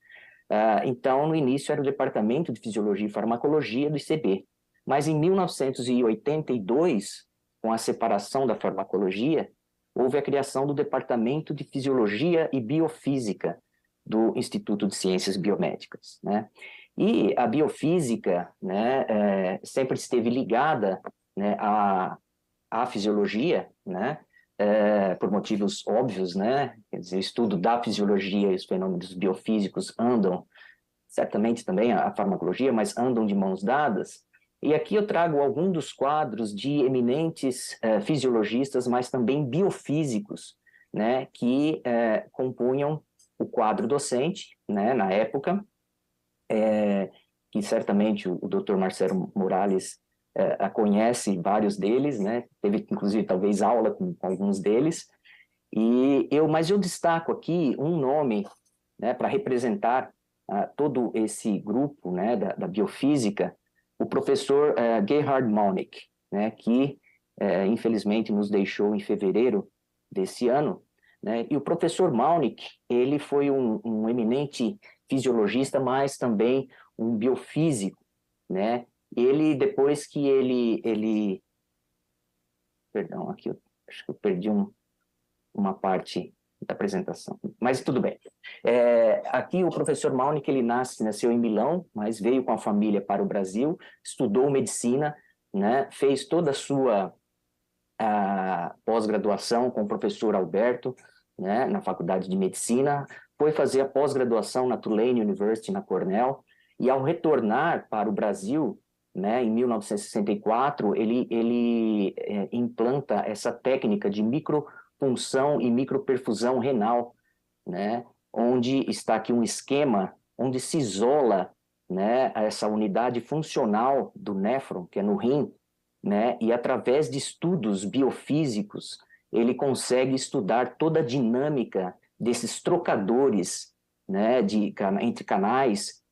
Então, no início, era o Departamento de Fisiologia e Farmacologia do ICB, mas em 1982, com a separação da farmacologia, houve a criação do Departamento de Fisiologia e Biofísica do Instituto de Ciências Biomédicas, né? E a biofísica, né, sempre esteve ligada, né, à fisiologia, né, por motivos óbvios, né? Quer dizer, o estudo da fisiologia e os fenômenos biofísicos andam, certamente também a farmacologia, mas andam de mãos dadas. E aqui eu trago alguns dos quadros de eminentes fisiologistas, mas também biofísicos, né, que compunham o quadro docente, né, na época, que certamente o Dr. Marcelo Morales conhece vários deles, né, teve inclusive talvez aula com alguns deles, mas eu destaco aqui um nome, né, para representar todo esse grupo, né, da biofísica, o professor Gerhard Maunig, né, que infelizmente nos deixou em fevereiro desse ano, né, e o professor Maunig, ele foi um eminente fisiologista, mas também um biofísico, né, ele, depois que perdão, aqui eu acho que eu perdi uma parte da apresentação, mas tudo bem. Aqui o professor Maunig, ele nasceu em Milão, mas veio com a família para o Brasil, estudou medicina, né, fez toda a sua pós-graduação com o professor Alberto, né, na Faculdade de Medicina, foi fazer a pós-graduação na Tulane University, na Cornell, e ao retornar para o Brasil, né, em 1964, ele implanta essa técnica de micropunção e microperfusão renal, né, onde está aqui um esquema onde se isola, né, essa unidade funcional do néfron, que é no rim, né, e através de estudos biofísicos, ele consegue estudar toda a dinâmica desses trocadores, né, entre canais,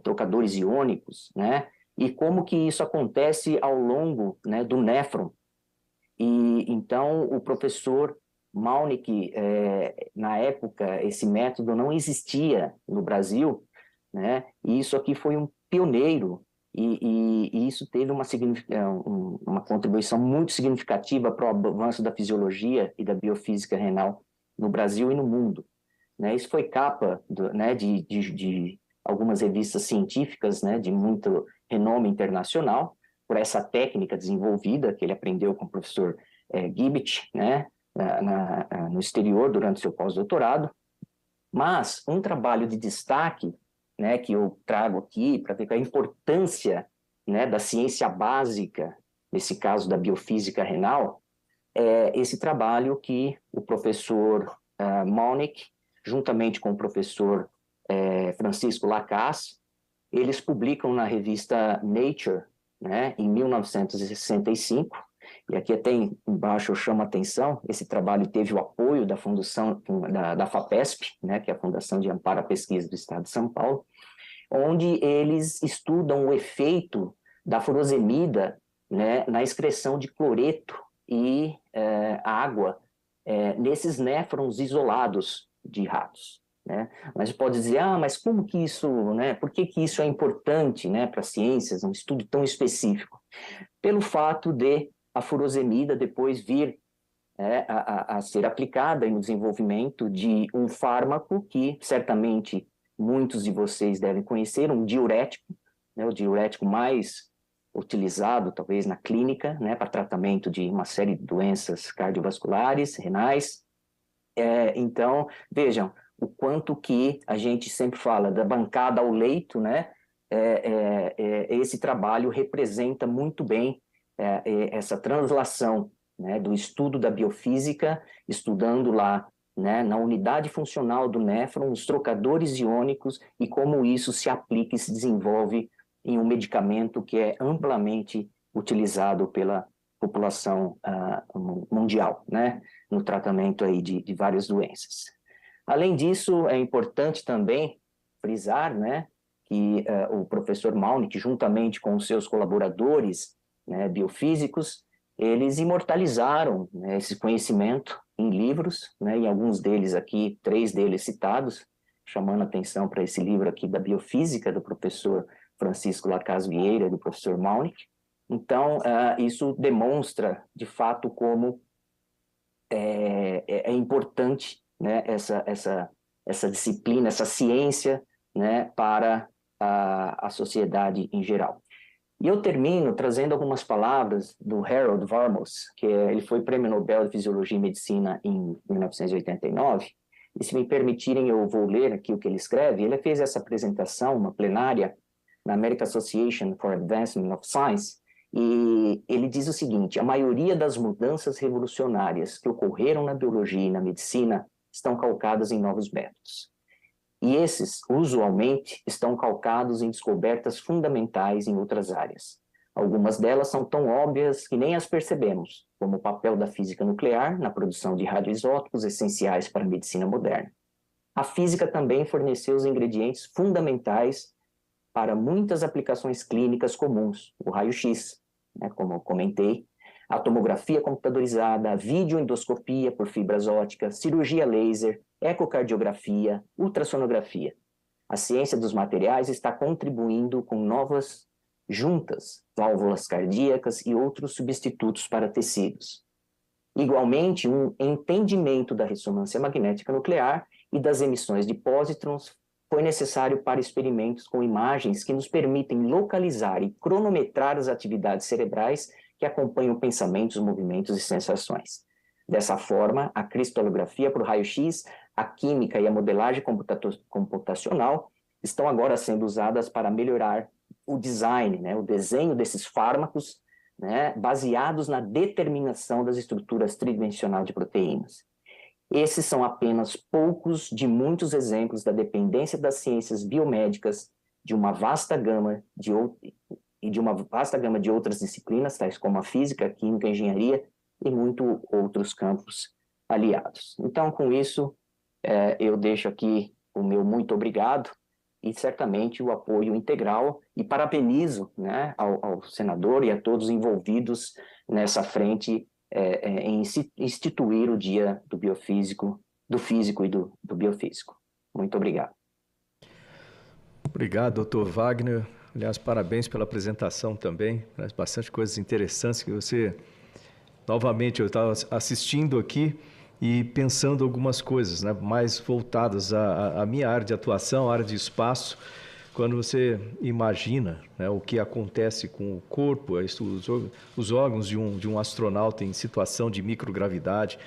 trocadores iônicos, né, e como que isso acontece ao longo, né, do néfron. E então o professor Malnick, na época, esse método não existia no Brasil, né? E isso aqui foi um pioneiro, e isso teve uma contribuição muito significativa para o avanço da fisiologia e da biofísica renal no Brasil e no mundo, né? Isso foi capa né, de algumas revistas científicas, né, de muito renome internacional, por essa técnica desenvolvida que ele aprendeu com o professor Gibbich, né, no exterior durante seu pós-doutorado. Mas um trabalho de destaque, né, que eu trago aqui para ver a importância, né, da ciência básica, nesse caso da biofísica renal, é esse trabalho que o professor Malnick, juntamente com o professor Francisco Lacasse, eles publicam na revista Nature, né, em 1965, e aqui até embaixo eu chamo a atenção, esse trabalho teve o apoio da fundação da FAPESP, né, que é a Fundação de Amparo à Pesquisa do Estado de São Paulo, onde eles estudam o efeito da furosemida, né, na excreção de cloreto e água nesses néfrons isolados de ratos, né? Mas pode dizer, mas como que isso, né? Por que que isso é importante, né, para ciências, um estudo tão específico? Pelo fato de a furosemida depois vir a ser aplicada no desenvolvimento de um fármaco que certamente muitos de vocês devem conhecer, um diurético, né, o diurético mais utilizado talvez na clínica, né, para tratamento de uma série de doenças cardiovasculares, renais. Então, vejam, o quanto que a gente sempre fala da bancada ao leito, né? Esse trabalho representa muito bem essa translação, né, do estudo da biofísica, estudando lá, né, na unidade funcional do néfron, os trocadores iônicos e como isso se aplica e se desenvolve em um medicamento que é amplamente utilizado pela população mundial, né, no tratamento aí de várias doenças. Além disso, é importante também frisar, né, que o professor Malnick, juntamente com os seus colaboradores, né, biofísicos, eles imortalizaram, né, esse conhecimento em livros, né, e alguns deles aqui, 3 deles citados, chamando a atenção para esse livro aqui da biofísica do professor Francisco Lacasse Vieira e do professor Malnick. Então, isso demonstra, de fato, como é importante, né, essa disciplina, essa ciência, né, para a sociedade em geral. E eu termino trazendo algumas palavras do Harold Varmus, que ele foi Prêmio Nobel de Fisiologia e Medicina em 1989, e se me permitirem eu vou ler aqui o que ele escreve. Ele fez essa apresentação, uma plenária, na American Association for Advancement of Science, e ele diz o seguinte: a maioria das mudanças revolucionárias que ocorreram na biologia e na medicina estão calcadas em novos métodos. E esses, usualmente, estão calcados em descobertas fundamentais em outras áreas. Algumas delas são tão óbvias que nem as percebemos, como o papel da física nuclear na produção de radioisótopos essenciais para a medicina moderna. A física também forneceu os ingredientes fundamentais para muitas aplicações clínicas comuns, o raio-x, né, como eu comentei, a tomografia computadorizada, a videoendoscopia por fibras óticas, cirurgia laser, ecocardiografia, ultrassonografia. A ciência dos materiais está contribuindo com novas juntas, válvulas cardíacas e outros substitutos para tecidos. Igualmente, um entendimento da ressonância magnética nuclear e das emissões de pósitrons foi necessário para experimentos com imagens que nos permitem localizar e cronometrar as atividades cerebrais que acompanham pensamentos, movimentos e sensações. Dessa forma, a cristalografia por raio-x, a química e a modelagem computacional estão agora sendo usadas para melhorar o design, né, o desenho desses fármacos, né, baseados na determinação das estruturas tridimensionais de proteínas. Esses são apenas poucos de muitos exemplos da dependência das ciências biomédicas de uma vasta gama de outras disciplinas, tais como a física, a química, a engenharia e muitos outros campos aliados. Então, com isso, eu deixo aqui o meu muito obrigado e certamente o apoio integral e parabenizo, né, ao senador e a todos envolvidos nessa frente em instituir o Dia do Biofísico, do Físico e do Biofísico. Muito obrigado. Obrigado, doutor Wagner. Aliás, parabéns pela apresentação também. Traz bastante coisas interessantes que você... Novamente, eu estava assistindo aqui e pensando algumas coisas, né, mais voltadas à minha área de atuação, área de espaço. Quando você imagina, né, o que acontece com o corpo, os órgãos de um astronauta em situação de microgravidade,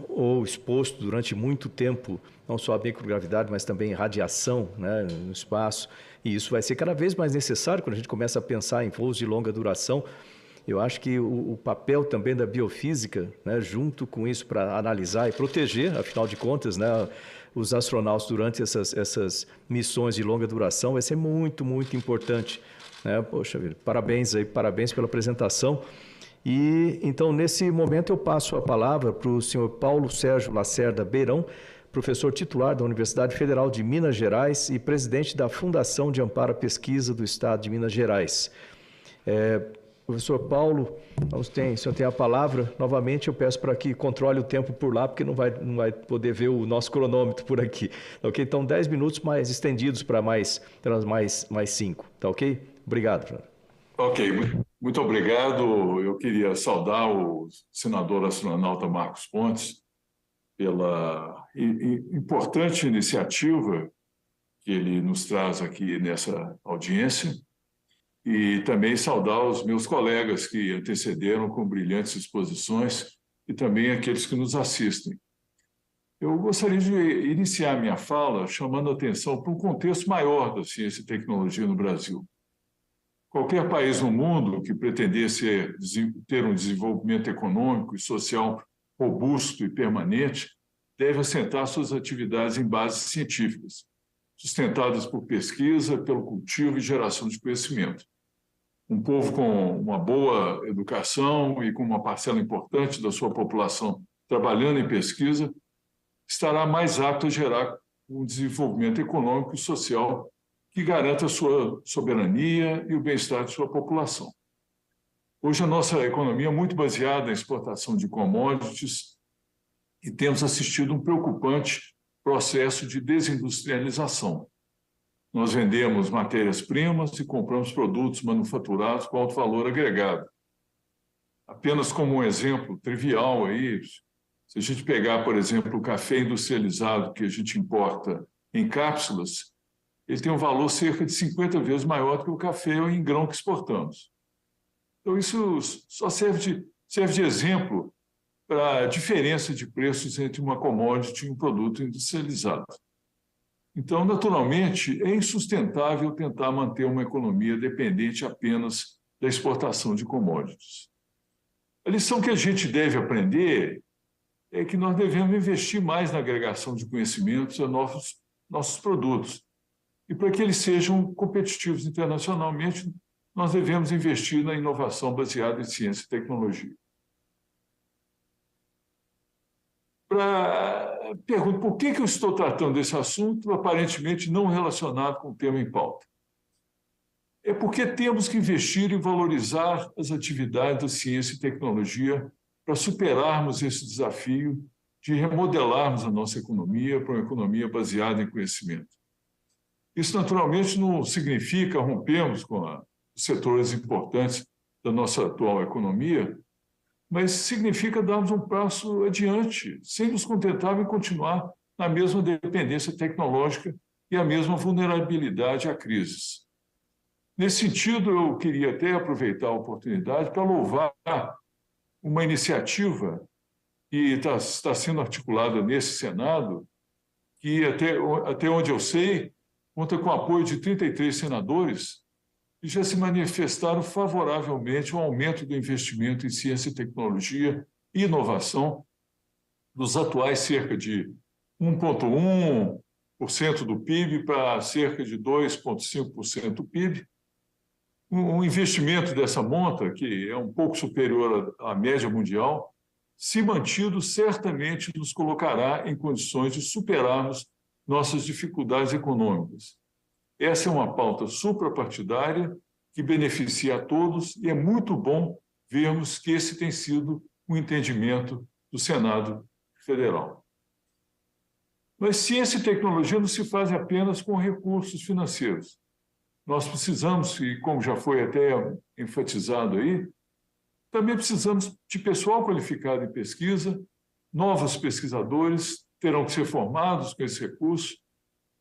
ou exposto durante muito tempo, não só a microgravidade, mas também radiação, né, no espaço. E isso vai ser cada vez mais necessário quando a gente começa a pensar em voos de longa duração. Eu acho que o papel também da biofísica, né, junto com isso, para analisar e proteger, afinal de contas, né, os astronautas durante essas missões de longa duração, vai ser muito, muito importante, né? Poxa vida, parabéns pela apresentação. E então, nesse momento, eu passo a palavra para o senhor Paulo Sérgio Lacerda Beirão, professor titular da Universidade Federal de Minas Gerais e presidente da Fundação de Amparo à Pesquisa do Estado de Minas Gerais. Professor Paulo, o senhor tem a palavra. Novamente, eu peço para que controle o tempo por lá, porque não vai poder ver o nosso cronômetro por aqui. Ok? Então, 10 minutos mais estendidos para mais 5. Tá ok? Obrigado, Fernando. Ok, muito obrigado. Eu queria saudar o senador astronauta Marcos Pontes pela importante iniciativa que ele nos traz aqui nessa audiência. E também saudar os meus colegas que antecederam com brilhantes exposições e também aqueles que nos assistem. Eu gostaria de iniciar minha fala chamando a atenção para um contexto maior da ciência e tecnologia no Brasil. Qualquer país no mundo que pretendesse ter um desenvolvimento econômico e social robusto e permanente deve assentar suas atividades em bases científicas, sustentadas por pesquisa, pelo cultivo e geração de conhecimento. Um povo com uma boa educação e com uma parcela importante da sua população trabalhando em pesquisa estará mais apto a gerar um desenvolvimento econômico e social que garanta a sua soberania e o bem-estar de sua população. Hoje, a nossa economia é muito baseada na exportação de commodities e temos assistido um preocupante processo de desindustrialização. Nós vendemos matérias-primas e compramos produtos manufaturados com alto valor agregado. Apenas como um exemplo trivial aí, se a gente pegar, por exemplo, o café industrializado que a gente importa em cápsulas, ele tem um valor cerca de 50 vezes maior do que o café em grão que exportamos. Então, isso só serve de exemplo para a diferença de preços entre uma commodity e um produto industrializado. Então, naturalmente, é insustentável tentar manter uma economia dependente apenas da exportação de commodities. A lição que a gente deve aprender é que nós devemos investir mais na agregação de conhecimentos a nossos produtos. E para que eles sejam competitivos internacionalmente, nós devemos investir na inovação baseada em ciência e tecnologia. Pergunto, por que eu estou tratando desse assunto aparentemente não relacionado com o tema em pauta? É porque temos que investir e valorizar as atividades da ciência e tecnologia para superarmos esse desafio de remodelarmos a nossa economia para uma economia baseada em conhecimento. Isso, naturalmente, não significa rompermos com os setores importantes da nossa atual economia, mas significa darmos um passo adiante, sem nos contentar em continuar na mesma dependência tecnológica e a mesma vulnerabilidade a crises. Nesse sentido, eu queria até aproveitar a oportunidade para louvar uma iniciativa que está sendo articulada nesse Senado, que até onde eu sei, conta com o apoio de 33 senadores e já se manifestaram favoravelmente ao aumento do investimento em ciência e tecnologia e inovação dos atuais cerca de 1,1% do PIB para cerca de 2,5% do PIB. Um investimento dessa monta, que é um pouco superior à média mundial, se mantido, certamente nos colocará em condições de superarmos nossas dificuldades econômicas. Essa é uma pauta suprapartidária que beneficia a todos e é muito bom vermos que esse tem sido o entendimento do Senado Federal. Mas ciência e tecnologia não se fazem apenas com recursos financeiros. Nós precisamos, e como já foi até enfatizado aí, também precisamos de pessoal qualificado em pesquisa, novos pesquisadores terão que ser formados com esse recurso,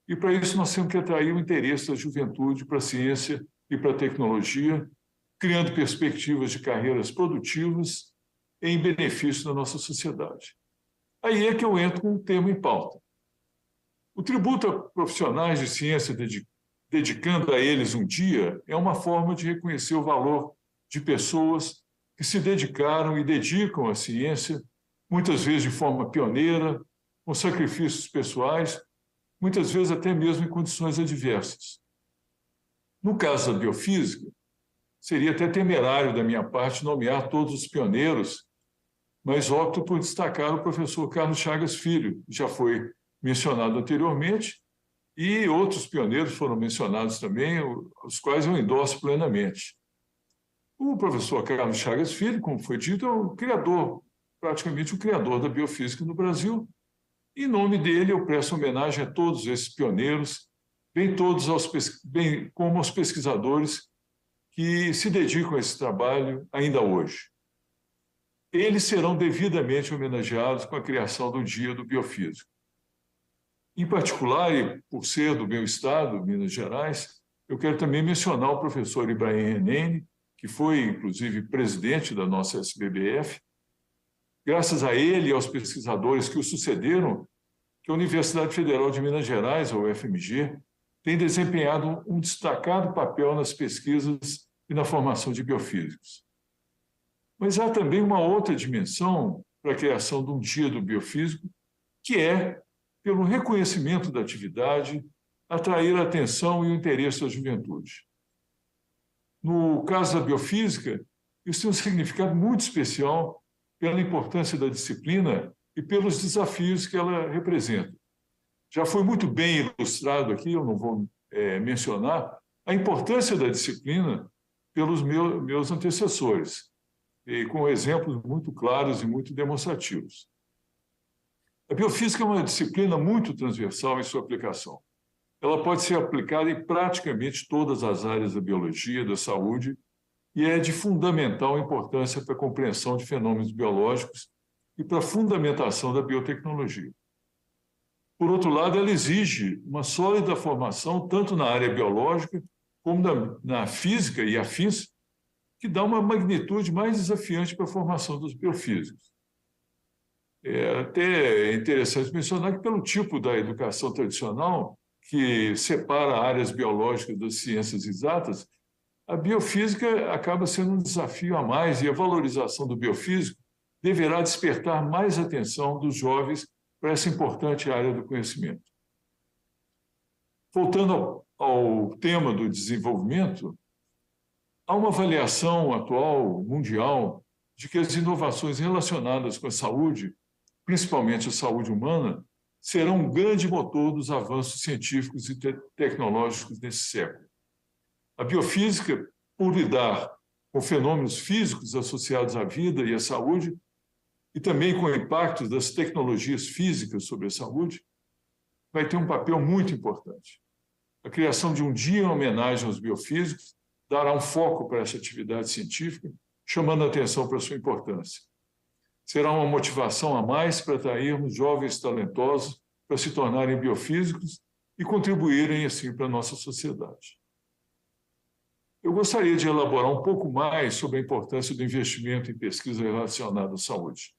e para isso nós temos que atrair o interesse da juventude para a ciência e para a tecnologia, criando perspectivas de carreiras produtivas em benefício da nossa sociedade. Aí é que eu entro com um tema em pauta. O tributo a profissionais de ciência, dedicando a eles um dia, é uma forma de reconhecer o valor de pessoas que se dedicaram e dedicam à ciência, muitas vezes de forma pioneira, com sacrifícios pessoais, muitas vezes até mesmo em condições adversas. No caso da biofísica, seria até temerário da minha parte nomear todos os pioneiros, mas opto por destacar o professor Carlos Chagas Filho, que já foi mencionado anteriormente, e outros pioneiros foram mencionados também, os quais eu endosso plenamente. O professor Carlos Chagas Filho, como foi dito, é o criador, praticamente o criador da biofísica no Brasil. Em nome dele, eu presto homenagem a todos esses pioneiros, bem como aos pesquisadores que se dedicam a esse trabalho ainda hoje. Eles serão devidamente homenageados com a criação do Dia do Biofísico. Em particular, e por ser do meu estado, Minas Gerais, eu quero também mencionar o professor Ibrahim Renene, que foi, inclusive, presidente da nossa SBBF. Graças a ele e aos pesquisadores que o sucederam, que a Universidade Federal de Minas Gerais, a UFMG, tem desempenhado um destacado papel nas pesquisas e na formação de biofísicos. Mas há também uma outra dimensão para a criação de um Dia do Biofísico, que é, pelo reconhecimento da atividade, atrair a atenção e o interesse da juventude. No caso da biofísica, isso tem um significado muito especial pela importância da disciplina e pelos desafios que ela representa. Já foi muito bem ilustrado aqui, eu não vou mencionar, a importância da disciplina pelos meus antecessores, e com exemplos muito claros e muito demonstrativos. A biofísica é uma disciplina muito transversal em sua aplicação. Ela pode ser aplicada em praticamente todas as áreas da biologia, da saúde, e é de fundamental importância para a compreensão de fenômenos biológicos e para a fundamentação da biotecnologia. Por outro lado, ela exige uma sólida formação tanto na área biológica como na física e afins, que dá uma magnitude mais desafiante para a formação dos biofísicos. É até interessante mencionar que, pelo tipo da educação tradicional, que separa áreas biológicas das ciências exatas, a biofísica acaba sendo um desafio a mais e a valorização do biofísico deverá despertar mais atenção dos jovens para essa importante área do conhecimento. Voltando ao tema do desenvolvimento, há uma avaliação atual, mundial, de que as inovações relacionadas com a saúde, principalmente a saúde humana, serão um grande motor dos avanços científicos e tecnológicos nesse século. A biofísica, por lidar com fenômenos físicos associados à vida e à saúde, e também com impactos das tecnologias físicas sobre a saúde, vai ter um papel muito importante. A criação de um dia em homenagem aos biofísicos dará um foco para essa atividade científica, chamando a atenção para a sua importância. Será uma motivação a mais para atrairmos jovens talentosos para se tornarem biofísicos e contribuírem, assim, para a nossa sociedade. Eu gostaria de elaborar um pouco mais sobre a importância do investimento em pesquisa relacionada à saúde.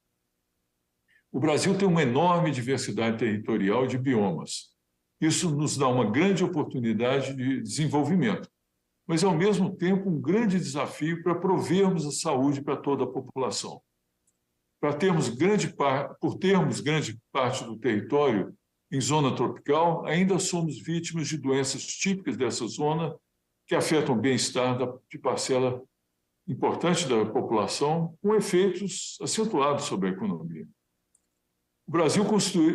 O Brasil tem uma enorme diversidade territorial de biomas. Isso nos dá uma grande oportunidade de desenvolvimento, mas, ao mesmo tempo, um grande desafio para provermos a saúde para toda a população. por termos grande parte do território em zona tropical, ainda somos vítimas de doenças típicas dessa zona que afetam o bem-estar de parcela importante da população, com efeitos acentuados sobre a economia. O Brasil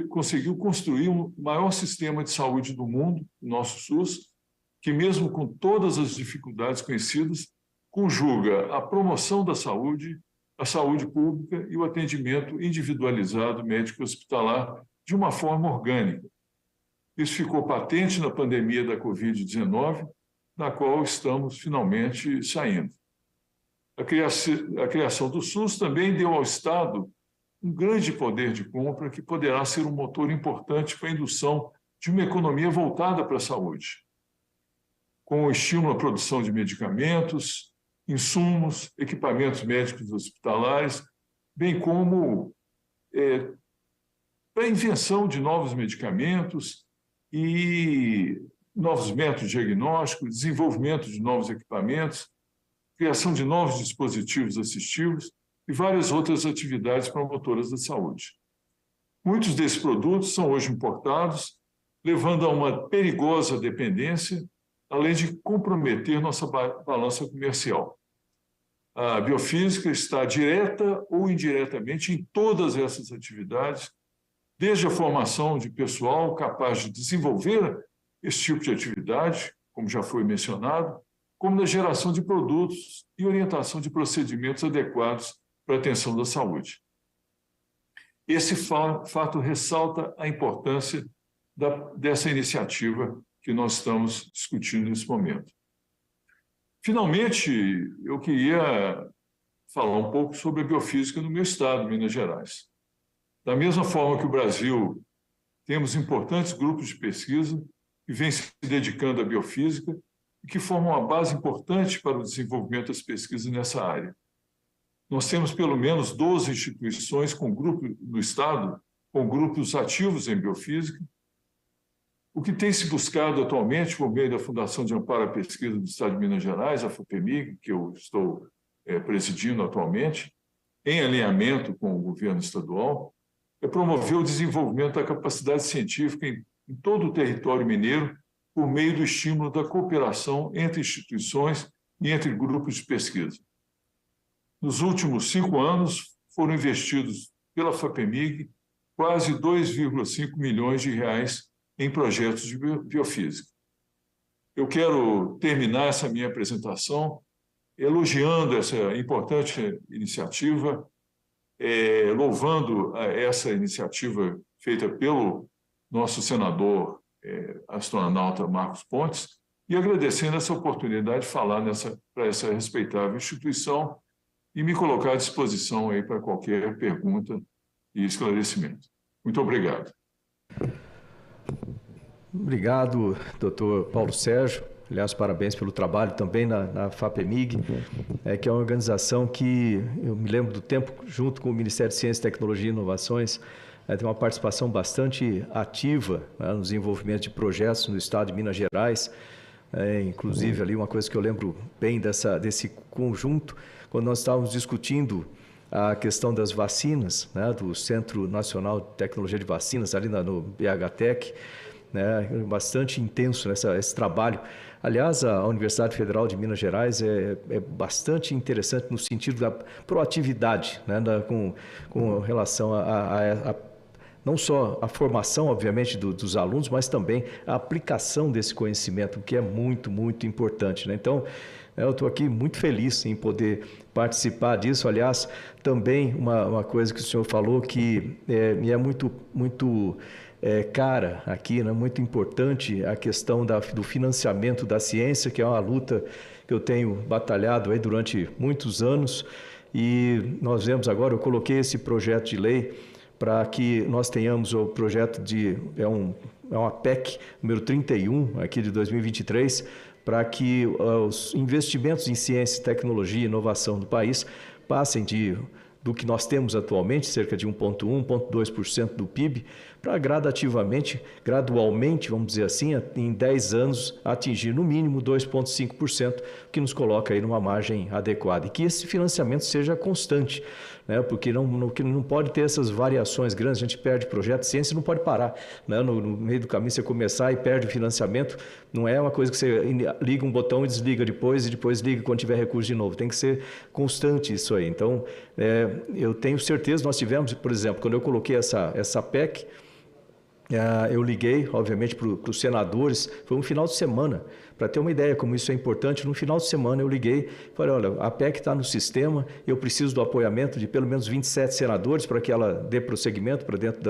conseguiu construir o maior sistema de saúde do mundo, o nosso SUS, que, mesmo com todas as dificuldades conhecidas, conjuga a promoção da saúde, a saúde pública e o atendimento individualizado médico-hospitalar de uma forma orgânica. Isso ficou patente na pandemia da Covid-19, da qual estamos finalmente saindo. A criação do SUS também deu ao Estado um grande poder de compra que poderá ser um motor importante para a indução de uma economia voltada para a saúde, com o estímulo à produção de medicamentos, insumos, equipamentos médicos hospitalares, bem como para a invenção de novos medicamentos e novos métodos diagnósticos, desenvolvimento de novos equipamentos, criação de novos dispositivos assistivos e várias outras atividades promotoras da saúde. Muitos desses produtos são hoje importados, levando a uma perigosa dependência, além de comprometer nossa balança comercial. A biofísica está direta ou indiretamente em todas essas atividades, desde a formação de pessoal capaz de desenvolver esse tipo de atividade, como já foi mencionado, como na geração de produtos e orientação de procedimentos adequados para a atenção da saúde. Esse fato ressalta a importância dessa iniciativa que nós estamos discutindo nesse momento. Finalmente, eu queria falar um pouco sobre a biofísica no meu estado, Minas Gerais. Da mesma forma que o Brasil, temos importantes grupos de pesquisa que vêm se dedicando à biofísica e que formam uma base importante para o desenvolvimento das pesquisas nessa área. Nós temos pelo menos 12 instituições no estado com grupos ativos em biofísica. O que tem se buscado atualmente por meio da Fundação de Amparo à Pesquisa do Estado de Minas Gerais, a FAPEMIG, que eu estou presidindo atualmente, em alinhamento com o governo estadual, é promover o desenvolvimento da capacidade científica em todo o território mineiro por meio do estímulo da cooperação entre instituições e entre grupos de pesquisa. Nos últimos 5 anos, foram investidos pela FAPEMIG quase 2,5 milhões de reais em projetos de biofísica. Eu quero terminar essa minha apresentação elogiando essa importante iniciativa, louvando essa iniciativa feita pelo nosso senador astronauta Marcos Pontes e agradecendo essa oportunidade de falar para essa respeitável instituição e me colocar à disposição aí para qualquer pergunta e esclarecimento. Muito obrigado. Obrigado, doutor Paulo Sérgio. Aliás, parabéns pelo trabalho também na FAPEMIG, que é uma organização que eu me lembro do tempo, junto com o Ministério de Ciência, Tecnologia e Inovações, tem uma participação bastante ativa no desenvolvimento de projetos no estado de Minas Gerais. Inclusive, ali uma coisa que eu lembro bem desse conjunto, quando nós estávamos discutindo a questão das vacinas, do Centro Nacional de Tecnologia de Vacinas, ali no BHTEC, bastante intenso esse trabalho. Aliás, a Universidade Federal de Minas Gerais é bastante interessante no sentido da proatividade, com relação a não só a formação, obviamente, dos alunos, mas também a aplicação desse conhecimento, que é muito, muito importante. Então, eu estou aqui muito feliz em poder participar disso. Aliás, também uma coisa que o senhor falou que me é muito, muito cara aqui, muito importante, a questão do financiamento da ciência, que é uma luta que eu tenho batalhado aí durante muitos anos. E nós vemos agora, eu coloquei esse projeto de lei para que nós tenhamos o projeto é uma PEC número 31 aqui de 2023, para que os investimentos em ciência, tecnologia e inovação do país passem de do que nós temos atualmente, cerca de 1,1%, 1,2% do PIB, para gradualmente, vamos dizer assim, em 10 anos, atingir no mínimo 2,5%, que nos coloca aí numa margem adequada. E que esse financiamento seja constante, né? Porque não pode ter essas variações grandes, a gente perde projeto, ciência não pode parar, né? No meio do caminho você começar e perde o financiamento, não é uma coisa que você liga um botão e desliga depois, e depois liga quando tiver recurso de novo, tem que ser constante isso aí. Então, eu tenho certeza, nós tivemos, por exemplo, quando eu coloquei essa PEC, eu liguei, obviamente, para os senadores, foi um final de semana, para ter uma ideia como isso é importante, no final de semana eu liguei, falei, olha, a PEC está no sistema, eu preciso do apoiamento de pelo menos 27 senadores para que ela dê prosseguimento para dentro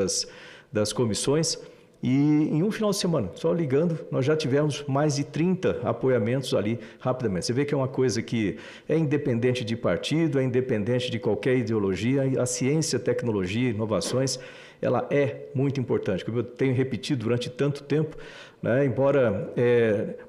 das comissões, e em um final de semana, só ligando, nós já tivemos mais de 30 apoiamentos ali rapidamente. Você vê que é uma coisa que é independente de partido, é independente de qualquer ideologia, a ciência, tecnologia, inovações, ela é muito importante, como eu tenho repetido durante tanto tempo, né? Embora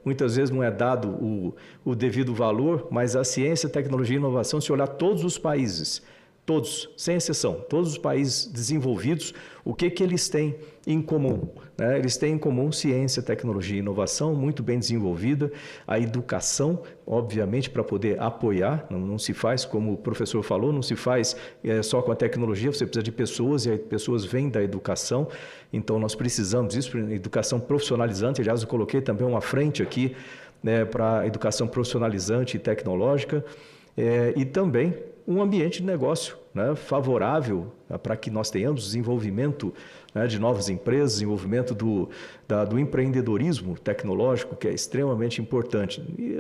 muitas vezes não é dado o devido valor, mas a ciência, tecnologia e inovação, se olhar todos os países, todos, sem exceção, todos os países desenvolvidos, o que eles têm em comum? Né? Eles têm em comum ciência, tecnologia e inovação muito bem desenvolvida, a educação, obviamente, para poder apoiar, não se faz, como o professor falou, não se faz só com a tecnologia, você precisa de pessoas, e as pessoas vêm da educação, então nós precisamos disso, educação profissionalizante. Aliás, eu coloquei também uma frente aqui, né, para a educação profissionalizante e tecnológica, e também um ambiente de negócio, né, favorável para que nós tenhamos desenvolvimento, né, de novas empresas, desenvolvimento do empreendedorismo tecnológico, que é extremamente importante. E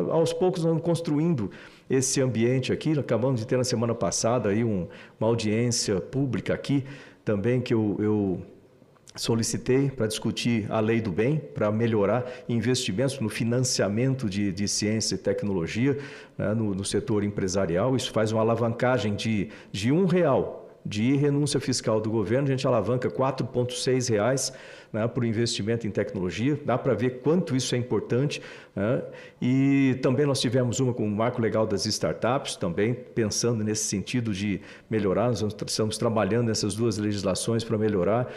aos poucos nós vamos construindo esse ambiente aqui. Acabamos de ter na semana passada aí uma audiência pública aqui também, que eu solicitei para discutir a lei do bem, para melhorar investimentos no financiamento de ciência e tecnologia, né, no setor empresarial. Isso faz uma alavancagem de R$1 de renúncia fiscal do governo, a gente alavanca R$4,6, né, para o investimento em tecnologia. Dá para ver quanto isso é importante, né? E também nós tivemos uma com o marco legal das startups, também pensando nesse sentido de melhorar. Nós estamos trabalhando nessas duas legislações para melhorar.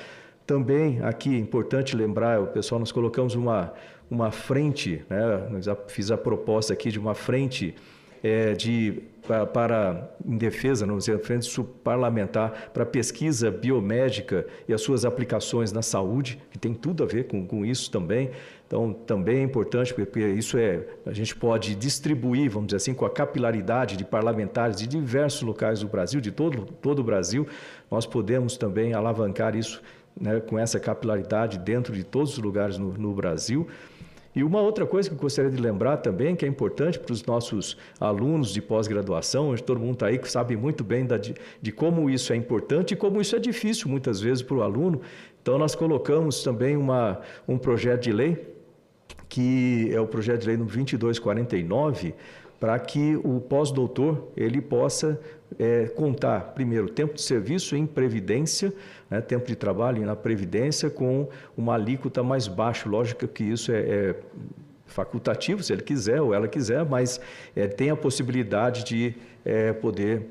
Também aqui é importante lembrar, o pessoal, nós colocamos uma frente, né? Fiz a proposta aqui de uma frente em defesa, não sei, frente parlamentar para pesquisa biomédica e as suas aplicações na saúde, que tem tudo a ver com isso também. Então, também é importante, porque isso a gente pode distribuir, vamos dizer assim, com a capilaridade de parlamentares de diversos locais do Brasil, de todo o Brasil, nós podemos também alavancar isso, né, com essa capilaridade dentro de todos os lugares no Brasil. E uma outra coisa que eu gostaria de lembrar também, que é importante para os nossos alunos de pós-graduação, onde todo mundo está aí, que sabe muito bem de como isso é importante e como isso é difícil muitas vezes para o aluno. Então, nós colocamos também um projeto de lei, que é o projeto de lei no 2249, para que o pós-doutor ele possa contar, primeiro, tempo de serviço em previdência, né, tempo de trabalho na previdência, com uma alíquota mais baixa. Lógico que isso é facultativo, se ele quiser ou ela quiser, mas tem a possibilidade de poder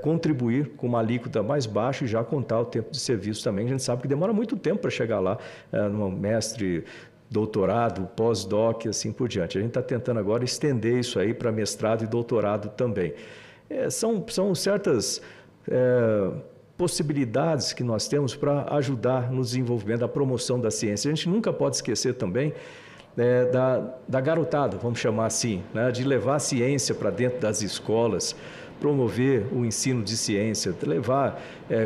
contribuir com uma alíquota mais baixa e já contar o tempo de serviço também. A gente sabe que demora muito tempo para chegar lá, no mestre, doutorado, pós-doc e assim por diante. A gente está tentando agora estender isso aí para mestrado e doutorado também. São certas possibilidades que nós temos para ajudar no desenvolvimento, da promoção da ciência. A gente nunca pode esquecer também da garotada, vamos chamar assim, né, de levar a ciência para dentro das escolas, promover o ensino de ciência, levar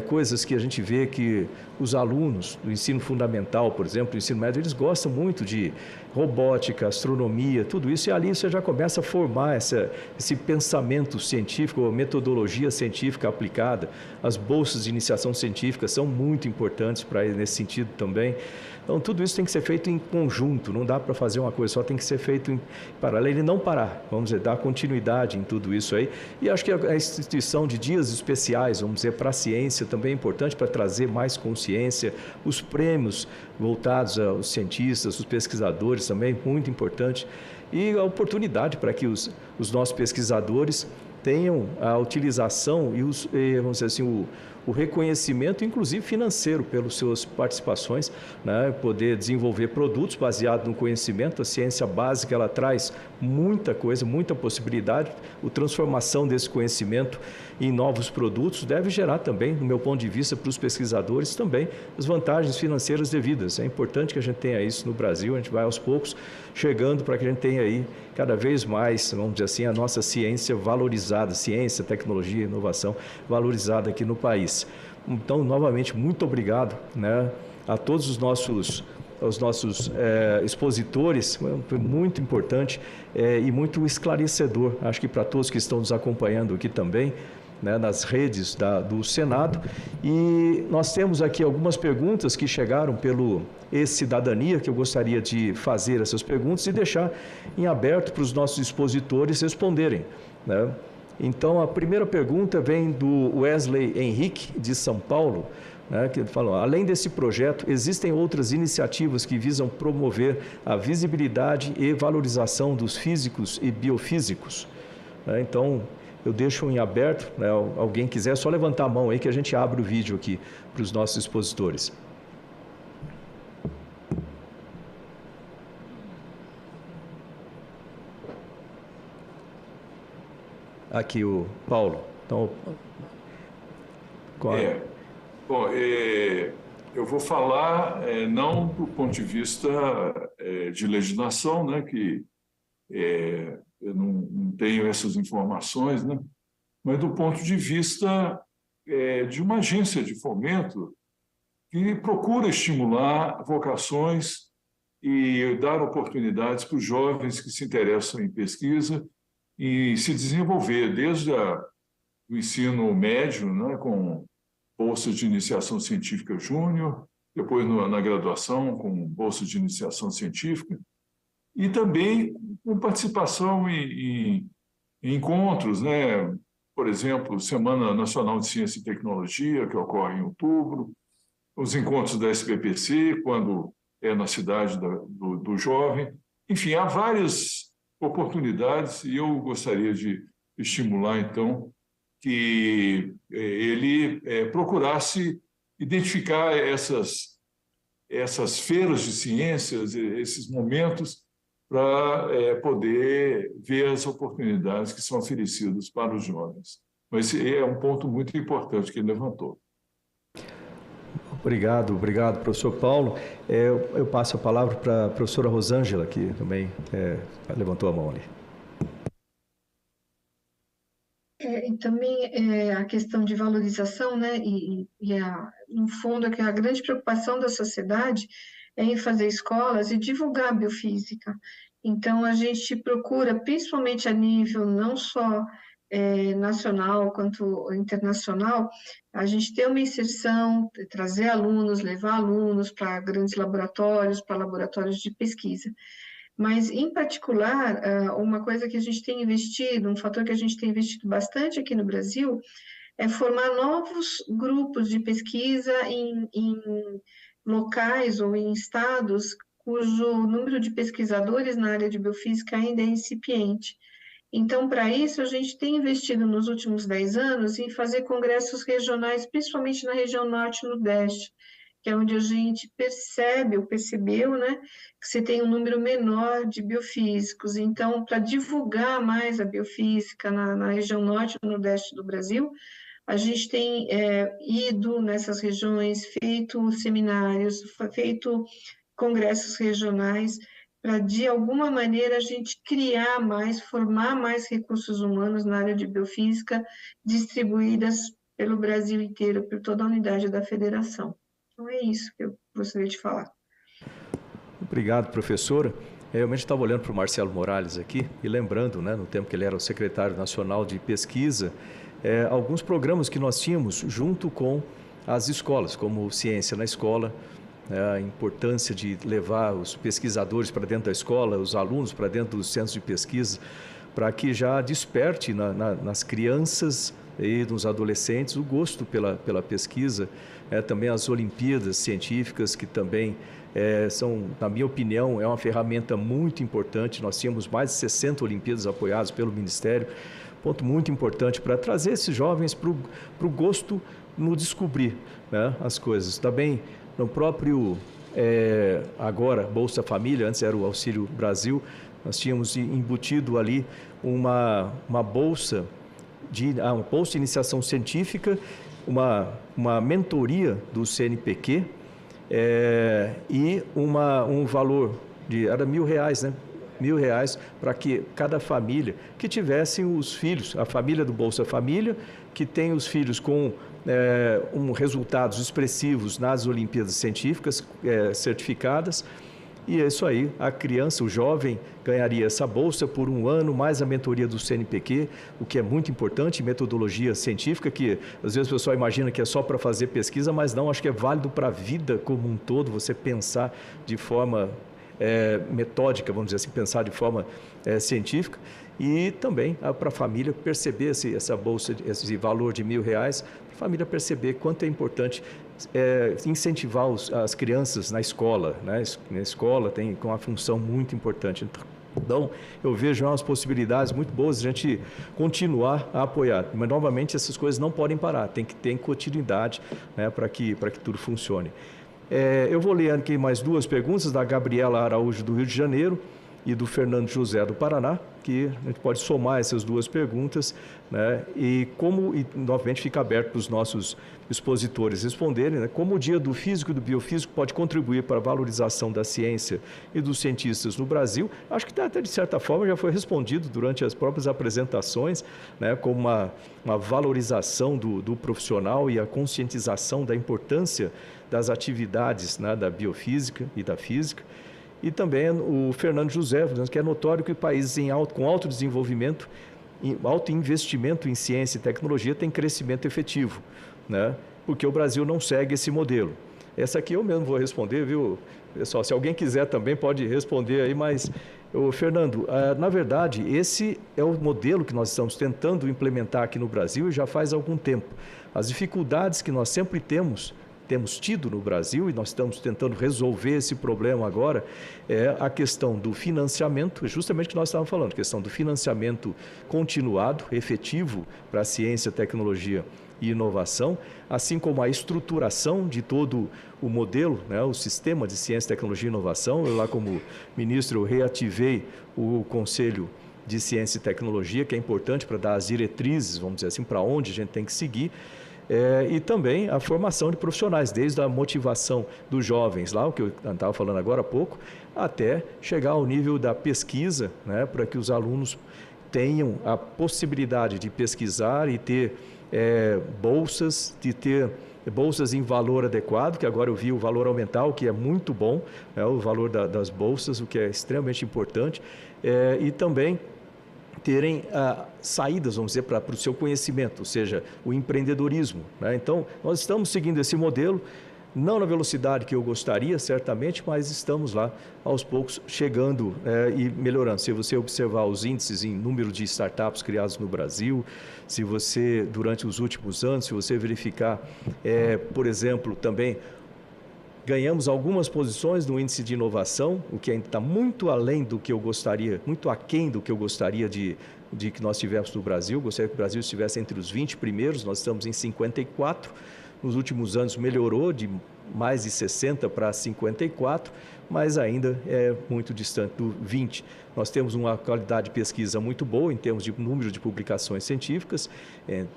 coisas que a gente vê que os alunos do ensino fundamental, por exemplo, do ensino médio, eles gostam muito de robótica, astronomia, tudo isso, e ali você já começa a formar esse pensamento científico, metodologia científica aplicada. As bolsas de iniciação científica são muito importantes para nesse sentido também. Então, tudo isso tem que ser feito em conjunto, não dá para fazer uma coisa só, tem que ser feito em paralelo e não parar, vamos dizer, dar continuidade em tudo isso aí. E acho que a instituição de dias especiais, vamos dizer, para a ciência também é importante para trazer mais consciência, os prêmios voltados aos cientistas, os pesquisadores também, muito importante, e a oportunidade para que os nossos pesquisadores tenham a utilização e vamos dizer assim, o reconhecimento, inclusive financeiro, pelas suas participações, né? Poder desenvolver produtos baseados no conhecimento. A ciência básica, ela traz muita coisa, muita possibilidade. A transformação desse conhecimento em novos produtos deve gerar também, no meu ponto de vista, para os pesquisadores também, as vantagens financeiras devidas. É importante que a gente tenha isso no Brasil, a gente vai aos poucos chegando para que a gente tenha aí cada vez mais, vamos dizer assim, a nossa ciência valorizada, ciência, tecnologia, inovação valorizada aqui no país. Então, novamente, muito obrigado, né, a todos os nossos expositores. Foi muito importante e muito esclarecedor, acho que para todos que estão nos acompanhando aqui também, né, nas redes do Senado. E nós temos aqui algumas perguntas que chegaram pelo E-Cidadania, que eu gostaria de fazer essas perguntas e deixar em aberto para os nossos expositores responderem, né? Então, a primeira pergunta vem do Wesley Henrique, de São Paulo, né, que falou: além desse projeto, existem outras iniciativas que visam promover a visibilidade e valorização dos físicos e biofísicos? Então, eu deixo em aberto, né, alguém quiser, é só levantar a mão aí que a gente abre o vídeo aqui para os nossos expositores. Aqui o Paulo. Então, Bom, eu vou falar não do ponto de vista de legislação, né, que eu não tenho essas informações, né, mas do ponto de vista de uma agência de fomento que procura estimular vocações e dar oportunidades para os jovens que se interessam em pesquisa e se desenvolver desde o ensino médio, né, com bolsa de iniciação científica júnior, depois na graduação com bolsa de iniciação científica, e também com participação em encontros, né? Por exemplo, Semana Nacional de Ciência e Tecnologia, que ocorre em outubro, os encontros da SBPC, quando é na cidade do jovem. Enfim, há várias oportunidades e eu gostaria de estimular, então, que ele procurasse identificar essas feiras de ciências, esses momentos, para poder ver as oportunidades que são oferecidas para os jovens. Mas esse é um ponto muito importante que ele levantou. Obrigado, professor Paulo. Eu passo a palavra para a professora Rosângela, que também levantou a mão ali. E também a questão de valorização, né, no fundo, que a grande preocupação da sociedade é em fazer escolas e divulgar a biofísica. Então, a gente procura, principalmente a nível não só nacional quanto internacional, a gente ter uma inserção, trazer alunos, levar alunos para grandes laboratórios, para laboratórios de pesquisa. Mas, em particular, uma coisa que a gente tem investido, um fator que a gente tem investido bastante aqui no Brasil, é formar novos grupos de pesquisa em locais ou em estados cujo número de pesquisadores na área de biofísica ainda é incipiente. Então, para isso, a gente tem investido nos últimos 10 anos em fazer congressos regionais, principalmente na região norte e nordeste, que é onde a gente percebeu, né, que você tem um número menor de biofísicos. Então, para divulgar mais a biofísica na região norte e nordeste do Brasil, a gente tem ido nessas regiões, feito seminários, feito congressos regionais, para, de alguma maneira, a gente criar mais, formar mais recursos humanos na área de biofísica, distribuídas pelo Brasil inteiro, por toda a unidade da federação. Então, é isso que eu gostaria de falar. Obrigado, professora. Eu realmente estava olhando para o Marcelo Morales aqui e lembrando, né, no tempo que ele era o secretário nacional de pesquisa, alguns programas que nós tínhamos junto com as escolas, como Ciência na Escola, a importância de levar os pesquisadores para dentro da escola, os alunos para dentro dos centros de pesquisa, para que já desperte nas crianças e nos adolescentes o gosto pela pesquisa. Também as Olimpíadas Científicas, que também são, na minha opinião, é uma ferramenta muito importante. Nós tínhamos mais de 60 Olimpíadas apoiadas pelo Ministério, ponto muito importante para trazer esses jovens para o gosto no descobrir, né, as coisas. Também no próprio, agora, Bolsa Família, antes era o Auxílio Brasil, nós tínhamos embutido ali uma bolsa de iniciação científica, uma mentoria do CNPq, e um valor era R$1.000, né? R$1.000 para que cada família que tivessem os filhos, a família do Bolsa Família, que tem os filhos com resultados expressivos nas Olimpíadas Científicas certificadas, e é isso aí, a criança, o jovem, ganharia essa bolsa por 1 ano, mais a mentoria do CNPq, o que é muito importante, metodologia científica, que às vezes o pessoal imagina que é só para fazer pesquisa, mas não, acho que é válido para a vida como um todo, você pensar de forma metódica, vamos dizer assim, pensar de forma científica, e também para a família perceber essa bolsa, esse valor de R$1.000, para a família perceber quanto é importante incentivar as crianças na escola, né? Na escola tem uma função muito importante. Então, eu vejo umas possibilidades muito boas de a gente continuar a apoiar. Mas, novamente, essas coisas não podem parar, tem que ter continuidade, né, para que tudo funcione. Eu vou ler aqui mais 2 perguntas da Gabriela Araújo, do Rio de Janeiro, e do Fernando José, do Paraná, que a gente pode somar essas 2 perguntas, né? E novamente fica aberto para os nossos expositores responderem, né? Como o Dia do Físico e do Biofísico pode contribuir para a valorização da ciência e dos cientistas no Brasil. Acho que até de certa forma já foi respondido durante as próprias apresentações, né? Como uma valorização do profissional e a conscientização da importância das atividades, né, da biofísica e da física. E também o Fernando José, que é notório que países com alto desenvolvimento, alto investimento em ciência e tecnologia têm crescimento efetivo, né? Porque o Brasil não segue esse modelo. Essa aqui eu mesmo vou responder, viu, pessoal? Se alguém quiser também pode responder aí, mas, Fernando, na verdade, esse é o modelo que nós estamos tentando implementar aqui no Brasil e já faz algum tempo. As dificuldades que nós sempre temos tido no Brasil, e nós estamos tentando resolver esse problema agora, é a questão do financiamento, justamente o que nós estávamos falando, a questão do financiamento continuado, efetivo para a ciência, tecnologia e inovação, assim como a estruturação de todo o modelo, né, o sistema de ciência, tecnologia e inovação. Eu lá como ministro eu reativei o Conselho de Ciência e Tecnologia, que é importante para dar as diretrizes, vamos dizer assim, para onde a gente tem que seguir. E também a formação de profissionais, desde a motivação dos jovens, lá, o que eu estava falando agora há pouco, até chegar ao nível da pesquisa, né, para que os alunos tenham a possibilidade de pesquisar e ter bolsas, em valor adequado, que agora eu vi o valor aumentar, o que é muito bom, né, o valor das bolsas, o que é extremamente importante, e também terem saídas, vamos dizer, para o seu conhecimento, ou seja, o empreendedorismo, né? Então, nós estamos seguindo esse modelo, não na velocidade que eu gostaria, certamente, mas estamos lá, aos poucos, chegando e melhorando. Se você observar os índices em número de startups criadas no Brasil, se você, durante os últimos anos, se você verificar, por exemplo, também, ganhamos algumas posições no índice de inovação, o que ainda está muito além do que eu gostaria, muito aquém do que eu gostaria de que nós tivéssemos no Brasil. Gostaria que o Brasil estivesse entre os 20 primeiros, nós estamos em 54. Nos últimos anos melhorou de mais de 60 para 54, mas ainda é muito distante do 20. Nós temos uma qualidade de pesquisa muito boa em termos de número de publicações científicas,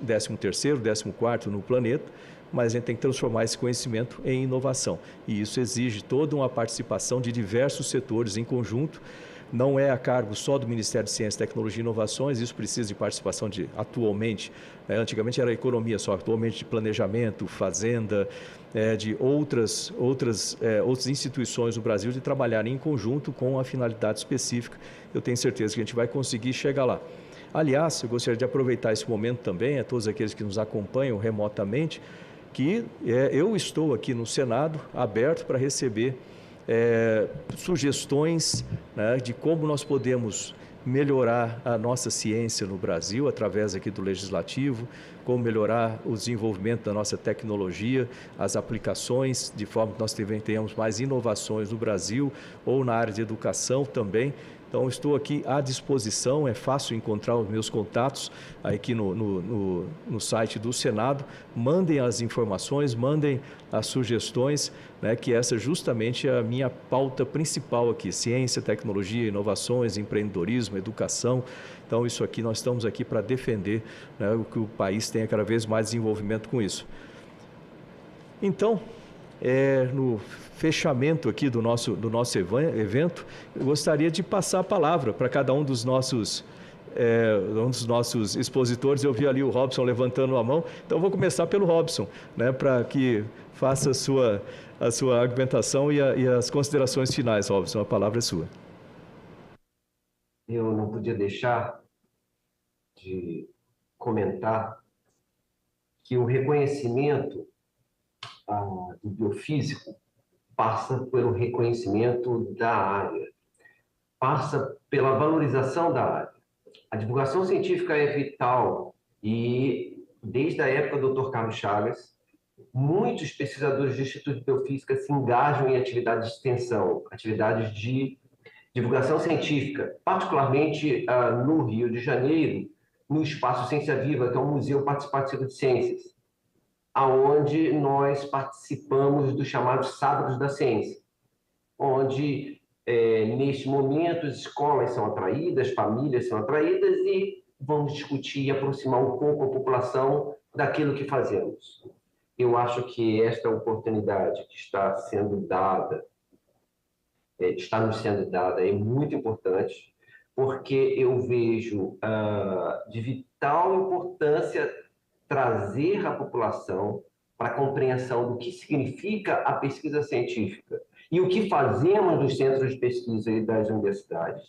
13º, 14º no planeta, mas a gente tem que transformar esse conhecimento em inovação. E isso exige toda uma participação de diversos setores em conjunto. Não é a cargo só do Ministério de Ciência, Tecnologia e Inovações, isso precisa de participação atualmente, antigamente era economia só, atualmente de planejamento, fazenda, de outras instituições do Brasil de trabalharem em conjunto com a finalidade específica. Eu tenho certeza que a gente vai conseguir chegar lá. Aliás, eu gostaria de aproveitar esse momento também, a todos aqueles que nos acompanham remotamente, que eu estou aqui no Senado aberto para receber sugestões, né, de como nós podemos melhorar a nossa ciência no Brasil, através aqui do Legislativo, como melhorar o desenvolvimento da nossa tecnologia, as aplicações, de forma que nós tenhamos mais inovações no Brasil, ou na área de educação também. Então, Então, estou aqui à disposição, é fácil encontrar os meus contatos aqui no site do Senado. Mandem as informações, mandem as sugestões, né, que essa justamente é a minha pauta principal aqui: ciência, tecnologia, inovações, empreendedorismo, educação. Então, isso aqui, nós estamos aqui para defender, né, o que o país tenha cada vez mais desenvolvimento com isso. Então, no fechamento aqui do nosso evento, eu gostaria de passar a palavra para cada um dos nossos expositores. Eu vi ali o Robson levantando a mão, então eu vou começar pelo Robson, né, para que faça a sua argumentação e as considerações finais. Robson, a palavra é sua. Eu não podia deixar de comentar que o reconhecimento do biofísico passa pelo reconhecimento da área, passa pela valorização da área. A divulgação científica é vital e, desde a época do Dr. Carlos Chagas, muitos pesquisadores do Instituto de Biofísica se engajam em atividades de extensão, atividades de divulgação científica, particularmente no Rio de Janeiro, no Espaço Ciência Viva, que é um museu participativo de ciências, aonde nós participamos dos chamados Sábados da Ciência, onde, neste momento, as escolas são atraídas, famílias são atraídas e vamos discutir e aproximar um pouco a população daquilo que fazemos. Eu acho que esta oportunidade que está nos sendo dada é muito importante, porque eu vejo de vital importância trazer a população para a compreensão do que significa a pesquisa científica e o que fazemos nos centros de pesquisa e das universidades.